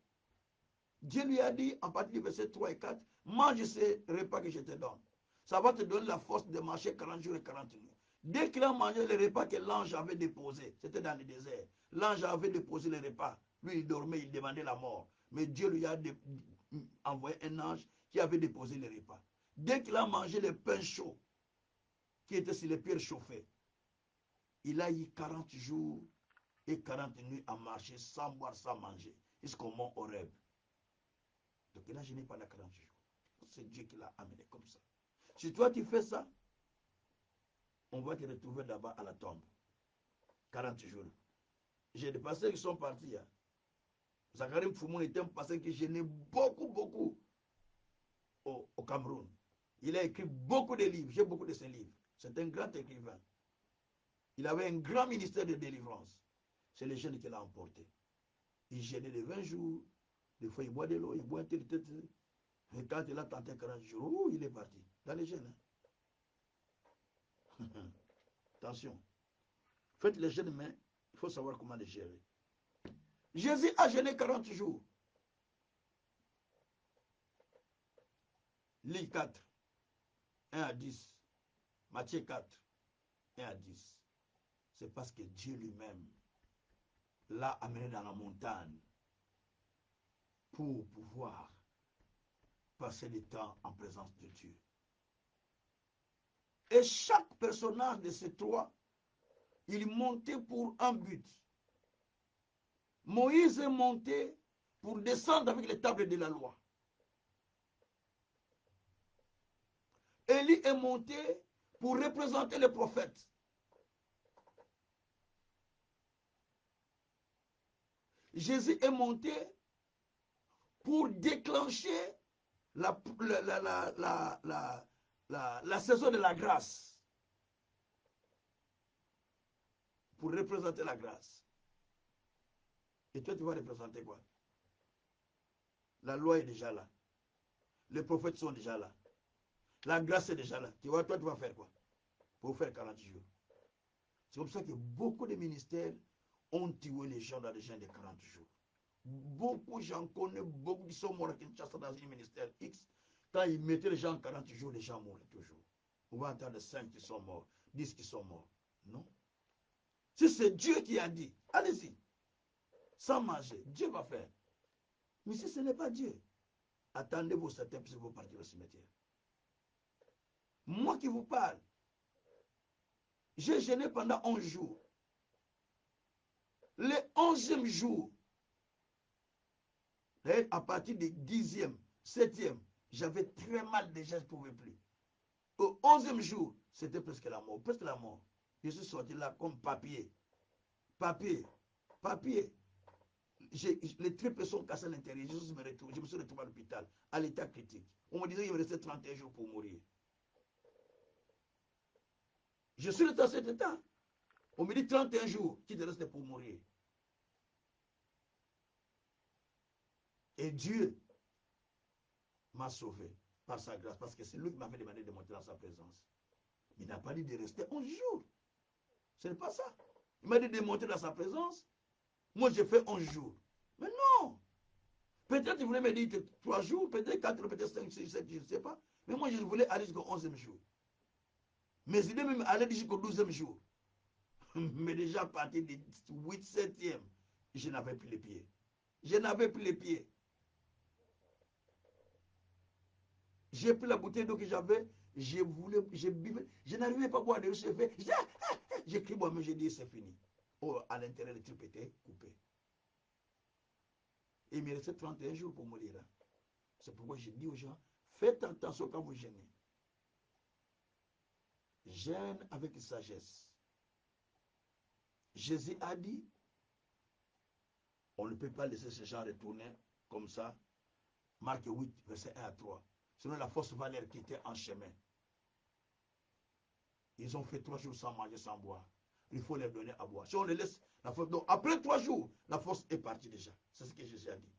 Dieu lui a dit, en partie du verset 3 et 4, mange ces repas que je te donne. Ça va te donner la force de marcher 40 jours et 40 nuits. Dès qu'il a mangé les repas que l'ange avait déposés, c'était dans le désert. L'ange avait déposé les repas. Lui, il dormait, il demandait la mort. Mais Dieu lui a envoyé un ange qui avait déposé les repas. Dès qu'il a mangé le pain chaud, qui était sur les pierres chauffées, il a eu 40 jours et 40 nuits à marcher sans boire, sans manger, jusqu'au mont Horeb. Donc il a gêné pendant 40 jours. C'est Dieu qui l'a amené comme ça. Si toi tu fais ça, on va te retrouver là-bas à la tombe. 40 jours. J'ai des pasteurs qui sont partis. Hein. Zacharim Foumoun était un pasteur qui gênait beaucoup au Cameroun. Il a écrit beaucoup de livres. J'ai beaucoup de ses livres. C'est un grand écrivain. Il avait un grand ministère de délivrance. C'est les jeunes qui l'ont emporté. Il gênait les 20 jours. Des fois, il boit de l'eau, il boit un tel. Et quand il a tenté 40 jours, il est parti dans les jeûnes. Hein. Attention. Faites les jeûnes, mais il faut savoir comment les gérer. Jésus a jeûné 40 jours. Luc 4, 1 à 10. Matthieu 4, 1 à 10. C'est parce que Dieu lui-même l'a amené dans la montagne pour pouvoir passer le temps en présence de Dieu. Et chaque personnage de ces trois, il montait pour un but. Moïse est monté pour descendre avec les tables de la loi. Élie est monté pour représenter les prophètes. Jésus est monté pour déclencher la saison de la grâce. Pour représenter la grâce. Et toi, tu vas représenter quoi? La loi est déjà là. Les prophètes sont déjà là. La grâce est déjà là. Tu vois, toi, tu vas faire quoi? Pour faire 40 jours. C'est comme ça que beaucoup de ministères ont tué les gens dans les gens de 40 jours. Beaucoup, j'en connais beaucoup qui sont morts à Kinshasa dans un ministère X. Quand ils mettaient les gens en 40 jours, les gens mouraient toujours. On va entendre 5 qui sont morts, 10 qui sont morts. Non. Si c'est Dieu qui a dit, allez-y, sans manger, Dieu va faire. Mais si ce n'est pas Dieu, attendez vos septembre puis vous partir au cimetière. Moi qui vous parle, j'ai jeûné pendant 11 jours. Le 11e jour, à partir du 10e, 7e, j'avais très mal déjà, je ne pouvais plus. Au 11e jour, c'était presque la mort. Presque la mort. Je suis sorti là comme papier. Papier. Papier. Les tripes sont cassées à l'intérieur. Je me suis retrouvé à l'hôpital, à l'état critique. On me disait qu'il me restait 31 jours pour mourir. Je suis dans cet état. On me dit 31 jours qui te reste pour mourir. Et Dieu m'a sauvé par sa grâce, parce que c'est lui qui m'avait demandé de monter dans sa présence. Il n'a pas dit de rester 11 jours. Ce n'est pas ça. Il m'a dit de monter dans sa présence. Moi, j'ai fait 11 jours. Mais non. Peut-être qu'il voulait me dire 3 jours, peut-être 4, peut-être 5, 6, 7, je ne sais pas. Mais moi, je voulais aller jusqu'au 11e jour. Mais il est même allé jusqu'au 12e jour. Mais déjà à partir du 8, 7e, je n'avais plus les pieds. Je n'avais plus les pieds. J'ai pris la bouteille d'eau que j'avais, je n'arrivais pas à boire de l'eau, j'ai crié moi-même, j'ai dit c'est fini. Oh, à l'intérieur, le truc était coupé. Et il me restait 31 jours pour mourir. C'est pourquoi je dis aux gens, faites attention quand vous jeûnez. Jeûne avec sagesse. Jésus a dit, on ne peut pas laisser ces gens retourner comme ça. Marc 8, verset 1 à 3. Sinon la force va leur quitter en chemin. Ils ont fait 3 jours sans manger, sans boire. Il faut leur donner à boire. Si on les laisse, la force. Donc après 3 jours, la force est partie déjà. C'est ce que Jésus a dit.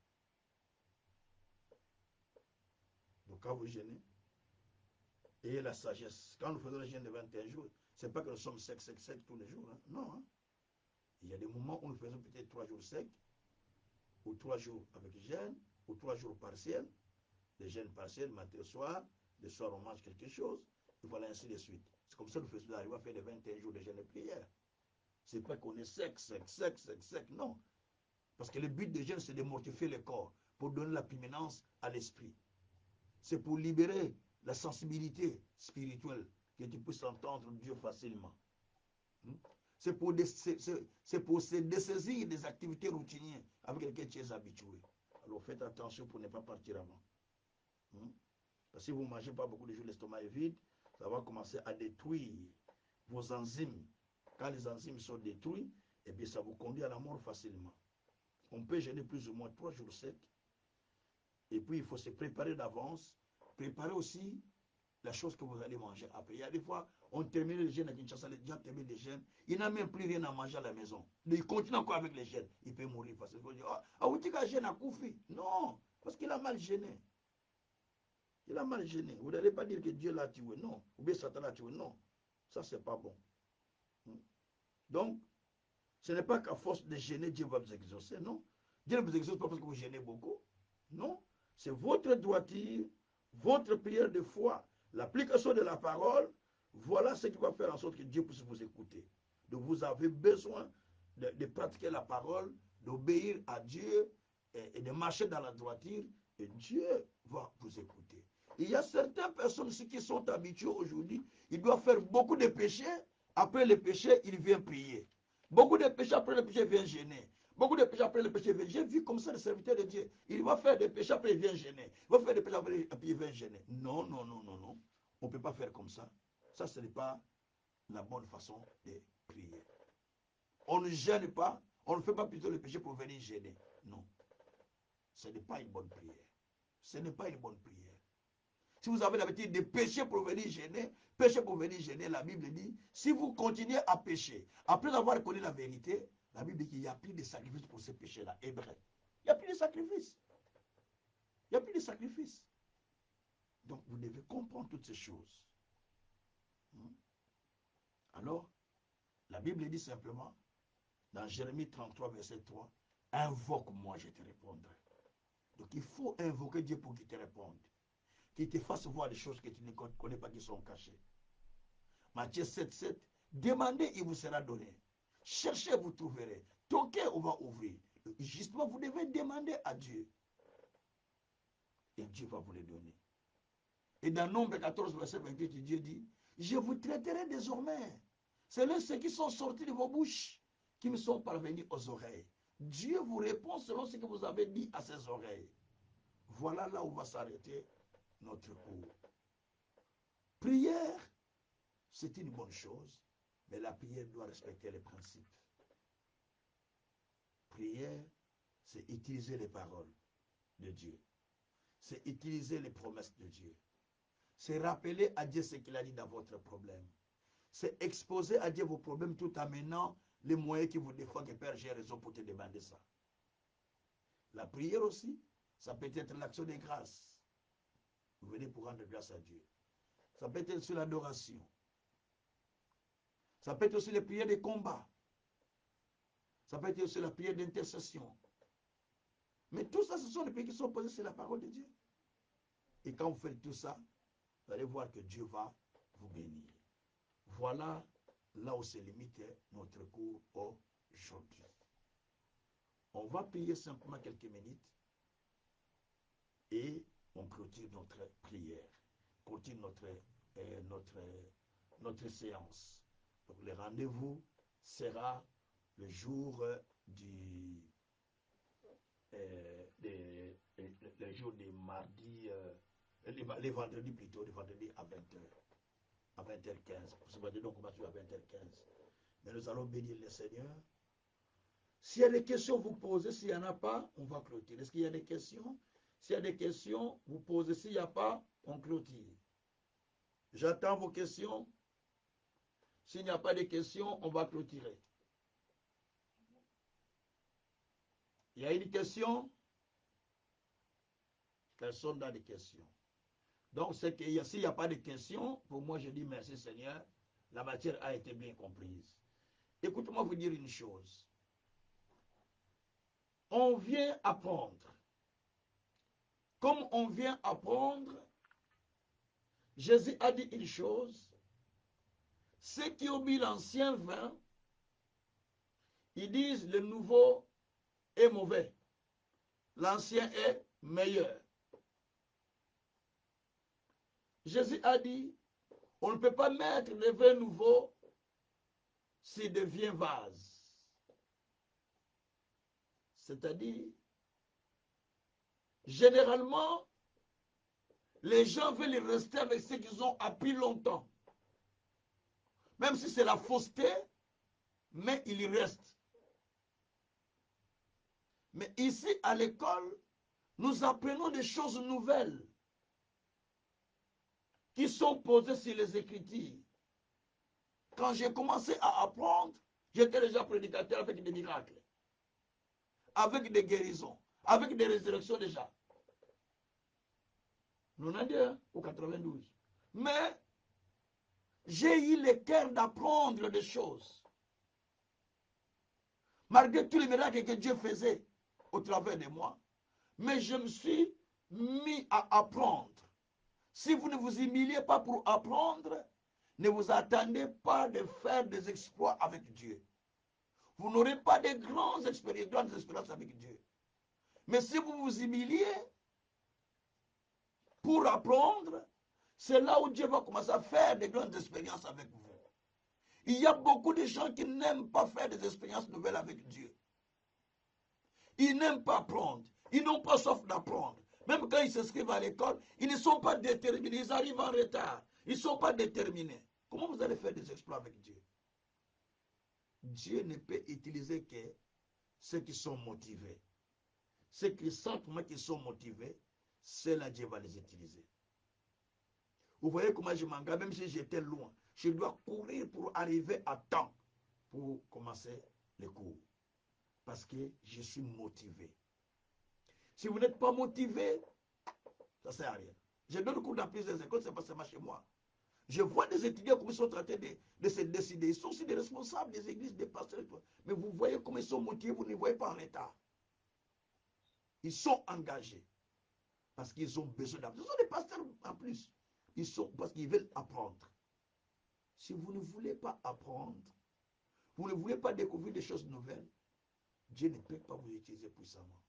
Donc quand vous jeûnez, ayez la sagesse. Quand nous faisons le jeûne de 21 jours, ce n'est pas que nous sommes secs tous les jours. Hein. Non. Hein. Il y a des moments où nous faisons peut-être 3 jours secs, ou 3 jours avec jeûne, ou 3 jours partiels. Les jeûnes partiels, matin au soir, le soir on mange quelque chose, et voilà ainsi de suite. C'est comme ça que nous faisons arriver à faire les 21 jours de jeûne et prière. C'est pas qu'on est sec, non. Parce que le but de jeûne, c'est de mortifier le corps, pour donner la puissance à l'esprit. C'est pour libérer la sensibilité spirituelle, que tu puisses entendre Dieu facilement. C'est pour se dessaisir des activités routinières avec lesquelles tu es habitué. Alors faites attention pour ne pas partir avant. Parce que si vous ne mangez pas beaucoup de jours, l'estomac est vide, ça va commencer à détruire vos enzymes. Quand les enzymes sont détruites, eh bien, ça vous conduit à la mort facilement. On peut jeûner plus ou moins 3 jours secs. Et puis, il faut se préparer d'avance. Préparer aussi la chose que vous allez manger après. Il y a des fois, on termine le jeûne à Kinshasa, les gens terminent le jeûne. Il n'a même plus rien à manger à la maison. Il continue encore avec les jeûnes. Il peut mourir parce qu'il faut dire, ah, vous dites qu'il jeûne à Koufi. Non, parce qu'il a mal jeûné. Il a mal gêné. Vous n'allez pas dire que Dieu l'a tué, non. Ou bien Satan l'a tué, non. Ça, c'est pas bon. Donc, ce n'est pas qu'à force de gêner, Dieu va vous exaucer, non. Dieu ne vous exauce pas parce que vous gênez beaucoup. Non. C'est votre droiture, votre prière de foi, l'application de la parole. Voilà ce qui va faire en sorte que Dieu puisse vous écouter. Donc, vous avez besoin de pratiquer la parole, d'obéir à Dieu et de marcher dans la droiture. Et Dieu va vous écouter. Il y a certaines personnes aussi qui sont habituées aujourd'hui, ils doivent faire beaucoup de péchés. Après le péché, ils viennent prier. Beaucoup de péchés, après le péché, ils viennent gêner. Beaucoup de péchés, après le péché, ils viennent. J'ai vu comme ça le serviteur de Dieu. Il va faire des péchés, après il vient gêner. Il va faire des péchés, après il vient gêner. Non, non, non, non, non. On ne peut pas faire comme ça. Ça, ce n'est pas la bonne façon de prier. On ne gêne pas. On ne fait pas plutôt le péché pour venir gêner. Non. Ce n'est pas une bonne prière. Ce n'est pas une bonne prière. Si vous avez l'habitude de pécher pour venir gêner, la Bible dit, si vous continuez à pécher, après avoir connu la vérité, la Bible dit qu'il n'y a plus de sacrifice pour ce péché-là. Hébreu. Il n'y a plus de sacrifice. Il n'y a plus de sacrifice. Donc, vous devez comprendre toutes ces choses. Alors, la Bible dit simplement, dans Jérémie 33, verset 3, invoque-moi, je te répondrai. Donc, il faut invoquer Dieu pour qu'il te réponde. Qu'il te fasse voir des choses que tu ne connais pas qui sont cachées. Matthieu 7, 7, demandez, il vous sera donné. Cherchez, vous trouverez. Toquez, on va ouvrir. Justement, vous devez demander à Dieu. Et Dieu va vous les donner. Et dans Nombre 14, verset 28, Dieu dit, je vous traiterai désormais. C'est là ceux qui sont sortis de vos bouches qui me sont parvenus aux oreilles. Dieu vous répond selon ce que vous avez dit à ses oreilles. Voilà là où va s'arrêter notre cours. Prière, c'est une bonne chose, mais la prière doit respecter les principes. Prière, c'est utiliser les paroles de Dieu. C'est utiliser les promesses de Dieu. C'est rappeler à Dieu ce qu'il a dit dans votre problème. C'est exposer à Dieu vos problèmes tout en menant les moyens qui vous défendent. Et Père, j'ai raison pour te demander ça. La prière aussi, ça peut être l'action de grâce. Vous venez pour rendre grâce à Dieu. Ça peut être sur l'adoration. Ça peut être aussi les prières de combat. Ça peut être aussi la prière d'intercession. Mais tout ça, ce sont les prières qui sont posées sur la parole de Dieu. Et quand vous faites tout ça, vous allez voir que Dieu va vous bénir. Voilà là où se limite notre cours aujourd'hui. On va prier simplement quelques minutes et on clôture notre prière, continue notre séance. Donc le rendez-vous sera le jour le jour des mardis, les vendredis plutôt, les vendredis à 20h. À 20h15. Ce matin, donc, on va jouer à 20h15. Mais nous allons bénir le Seigneur. S'il y a des questions, vous posez. S'il n'y en a pas, on va clôturer. Est-ce qu'il y a des questions? S'il y a des questions, vous posez. S'il n'y a pas, on clôture. J'attends vos questions. S'il n'y a pas de questions, on va clôturer. Il y a une question? Personne n'a de questions. Donc, c'est que s'il n'y a pas de questions, pour moi, je dis merci Seigneur. La matière a été bien comprise. Écoutez-moi vous dire une chose. On vient apprendre. Comme on vient apprendre, Jésus a dit une chose. Ceux qui ont mis l'ancien vin, ils disent le nouveau est mauvais. L'ancien est meilleur. Jésus a dit, on ne peut pas mettre le vin nouveau s'il devient vase. C'est-à-dire, généralement, les gens veulent rester avec ce qu'ils ont appris longtemps. Même si c'est la fausseté, mais il reste. Mais ici, à l'école, nous apprenons des choses nouvelles qui sont posées sur les Écritures. Quand j'ai commencé à apprendre, j'étais déjà prédicateur avec des miracles, avec des guérisons, avec des résurrections déjà. 91 ou 92. Mais j'ai eu le cœur d'apprendre des choses. Malgré tous les miracles que Dieu faisait au travers de moi. Mais je me suis mis à apprendre. Si vous ne vous humiliez pas pour apprendre, ne vous attendez pas de faire des exploits avec Dieu. Vous n'aurez pas de grandes expériences avec Dieu. Mais si vous vous humiliez pour apprendre, c'est là où Dieu va commencer à faire de grandes expériences avec vous. Il y a beaucoup de gens qui n'aiment pas faire des expériences nouvelles avec Dieu. Ils n'aiment pas apprendre. Ils n'ont pas soif d'apprendre. Même quand ils s'inscrivent à l'école, ils ne sont pas déterminés. Ils arrivent en retard. Ils ne sont pas déterminés. Comment vous allez faire des exploits avec Dieu? Dieu ne peut utiliser que ceux qui sont motivés. Ceux qui sentent qu'ils sont motivés, ceux-là, Dieu va les utiliser. Vous voyez comment je m'engage, même si j'étais loin. Je dois courir pour arriver à temps pour commencer les cours. Parce que je suis motivé. Si vous n'êtes pas motivé, ça ne sert à rien. Je donne cours dans plusieurs écoles, c'est pas seulement chez moi. Je vois des étudiants comme ils sont en train de se décider. Ils sont aussi des responsables des églises, des pasteurs. Mais vous voyez comment ils sont motivés, vous ne les voyez pas en retard. Ils sont engagés. Parce qu'ils ont besoin d'apprendre. Ce sont des pasteurs en plus. Ils sont parce qu'ils veulent apprendre. Si vous ne voulez pas apprendre, vous ne voulez pas découvrir des choses nouvelles, Dieu ne peut pas vous utiliser puissamment.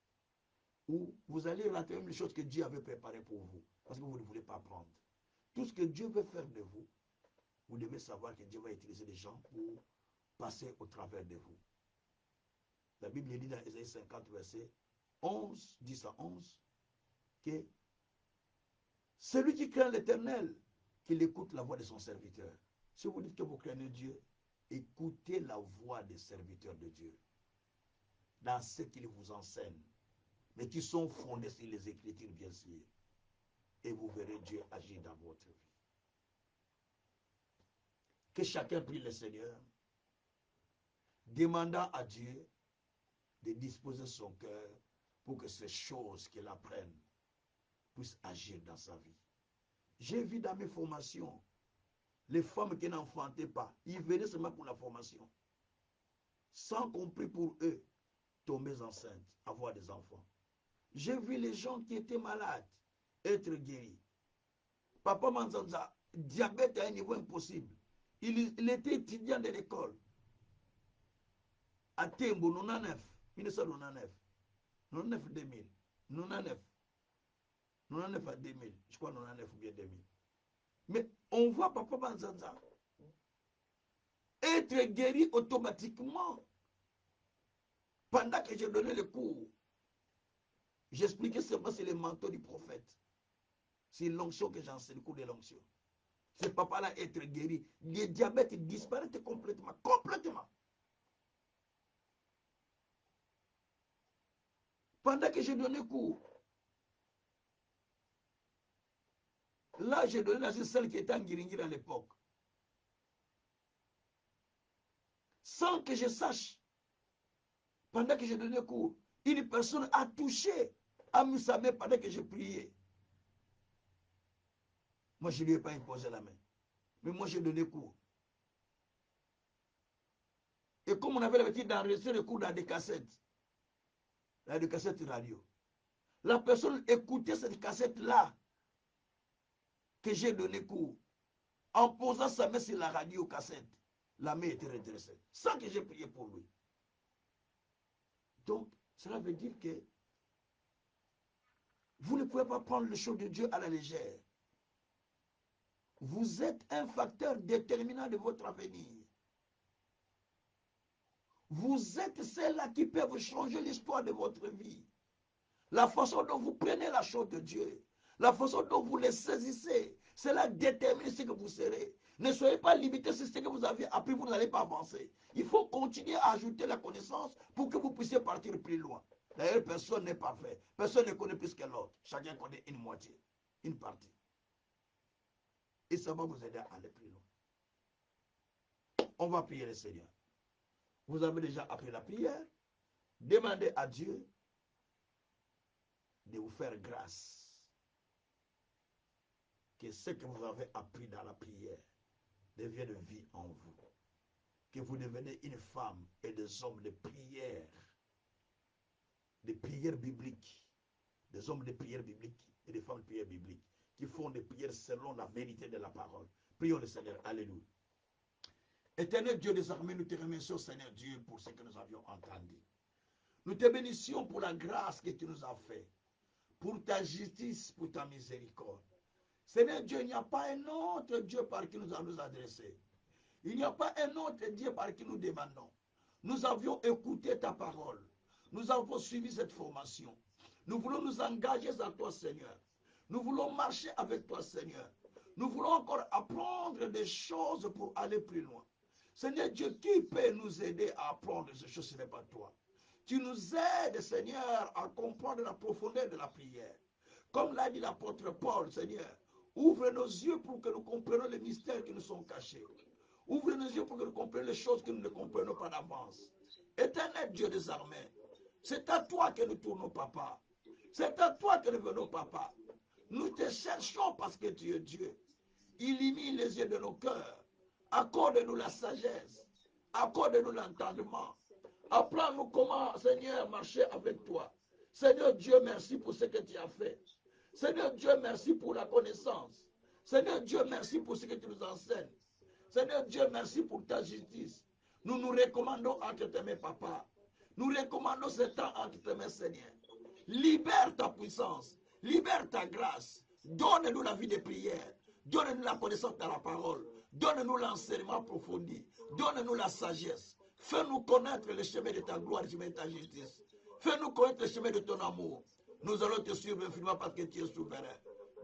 Ou vous allez rater même les choses que Dieu avait préparées pour vous. Parce que vous ne voulez pas apprendre. Tout ce que Dieu veut faire de vous, vous devez savoir que Dieu va utiliser des gens pour passer au travers de vous. La Bible dit dans Ésaïe 50, verset 11, 10 à 11, que celui qui craint l'Éternel, qu'il écoute la voix de son serviteur. Si vous dites que vous craignez Dieu, écoutez la voix des serviteurs de Dieu dans ce qu'il vous enseigne, mais qui sont fondés sur les Écritures, bien sûr. Et vous verrez Dieu agir dans votre vie. Que chacun prie le Seigneur, demandant à Dieu de disposer son cœur pour que ces choses qu'il apprenne puissent agir dans sa vie. J'ai vu dans mes formations, les femmes qui n'enfantaient pas, ils venaient seulement pour la formation. Sans qu'on prie pour eux, tomber enceintes, avoir des enfants. J'ai vu les gens qui étaient malades être guéris. Papa Manzanza, diabète à un niveau impossible. Il était étudiant de l'école. À Tembo, 99, 1999, 99, 2000, 99, 99 à 2000, je crois 99 ou bien 2000. Mais on voit Papa Manzanza être guéri automatiquement. Pendant que j'ai donné le cours, j'expliquais seulement c'est le manteau du prophète. C'est l'onction que j'enseigne, le cours de l'onction. Ce papa-là être guéri. Le diabète disparaît complètement. Complètement. Pendant que j'ai donné cours, là, j'ai donné à celle qui était en Guiringui à l'époque. Sans que je sache, pendant que j'ai donné cours, une personne a touché, a mis sa main pendant que j'ai prié. Moi, je ne lui ai pas imposé la main. Mais moi, j'ai donné cours. Et comme on avait l'habitude d'enregistrer le cours dans des cassettes radio, la personne écoutait cette cassette-là que j'ai donné cours. En posant sa main sur la radio cassette, la main était redressée, sans que j'ai prié pour lui. Donc, cela veut dire que vous ne pouvez pas prendre les choses de Dieu à la légère. Vous êtes un facteur déterminant de votre avenir. Vous êtes ceux-là qui peuvent changer l'histoire de votre vie. La façon dont vous prenez la chose de Dieu, la façon dont vous les saisissez, cela détermine ce que vous serez. Ne soyez pas limité sur ce que vous avez appris, vous n'allez pas avancer. Il faut continuer à ajouter la connaissance pour que vous puissiez partir plus loin. D'ailleurs, personne n'est parfait. Personne ne connaît plus que l'autre. Chacun connaît une moitié, une partie. Et ça va vous aider à aller plus loin. On va prier le Seigneur. Vous avez déjà appris la prière. Demandez à Dieu de vous faire grâce. que ce que vous avez appris dans la prière devienne vie en vous. Que vous devenez une femme et des hommes de prière bibliques, des hommes de prière biblique et des femmes de prière biblique, qui font des prières selon la vérité de la parole. Prions le Seigneur. Alléluia. Éternel Dieu des armées, nous te remercions, Seigneur Dieu, pour ce que nous avions entendu. Nous te bénissions pour la grâce que tu nous as faite, pour ta justice, pour ta miséricorde. Seigneur Dieu, il n'y a pas un autre Dieu par qui nous allons nous adresser. Il n'y a pas un autre Dieu par qui nous demandons. Nous avions écouté ta parole. Nous avons suivi cette formation. Nous voulons nous engager à toi, Seigneur. Nous voulons marcher avec toi, Seigneur. Nous voulons encore apprendre des choses pour aller plus loin. Seigneur Dieu, qui peut nous aider à apprendre ces choses? Ce n'est pas toi. Tu nous aides, Seigneur, à comprendre la profondeur de la prière. Comme l'a dit l'apôtre Paul, Seigneur, ouvre nos yeux pour que nous comprenions les mystères qui nous sont cachés. Ouvre nos yeux pour que nous comprenions les choses que nous ne comprenons pas d'avance. Éternel Dieu des armées, c'est à toi que nous tournons, papa. C'est à toi que nous venons, papa. Nous te cherchons parce que tu es Dieu. Illumine les yeux de nos cœurs. Accorde-nous la sagesse. Accorde-nous l'entendement. Apprends-nous comment, Seigneur, marcher avec toi. Seigneur Dieu, merci pour ce que tu as fait. Seigneur Dieu, merci pour la connaissance. Seigneur Dieu, merci pour ce que tu nous enseignes. Seigneur Dieu, merci pour ta justice. Nous nous recommandons entre tes mains, papa. Nous recommandons ce temps entre tes mains, Seigneur. Libère ta puissance. Libère ta grâce. Donne-nous la vie de prière. Donne-nous la connaissance de la parole. Donne-nous l'enseignement approfondi. Donne-nous la sagesse. Fais-nous connaître le chemin de ta gloire, le chemin de ta justice. Fais-nous connaître le chemin de ton amour. Nous allons te suivre infiniment parce que tu es souverain.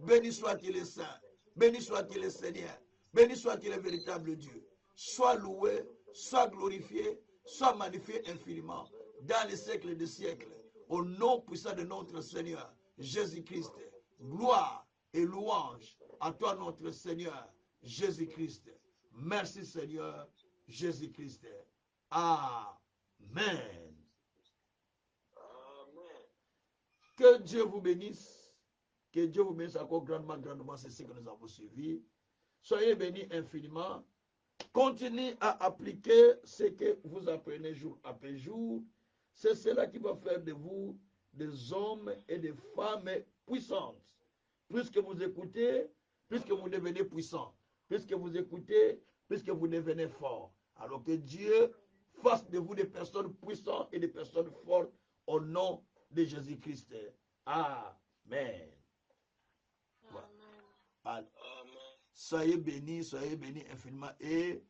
Béni soit-il le Saint. Béni soit-il le Seigneur. Béni soit-il le véritable Dieu. Sois loué, sois glorifié, sois magnifié infiniment dans les siècles des siècles. Au nom puissant de notre Seigneur, Jésus-Christ. Gloire et louange à toi, notre Seigneur, Jésus-Christ. Merci, Seigneur, Jésus-Christ. Amen. Que Dieu vous bénisse. Que Dieu vous bénisse encore grandement, grandement. C'est ce que nous avons suivi. Soyez bénis infiniment. Continuez à appliquer ce que vous apprenez jour après jour. C'est cela qui va faire de vous des hommes et des femmes puissantes. Puisque vous écoutez, puisque vous devenez puissants. Puisque vous écoutez, puisque vous devenez forts. Alors que Dieu fasse de vous des personnes puissantes et des personnes fortes au nom de Jésus-Christ. Amen. Amen. Soyez bénis infiniment et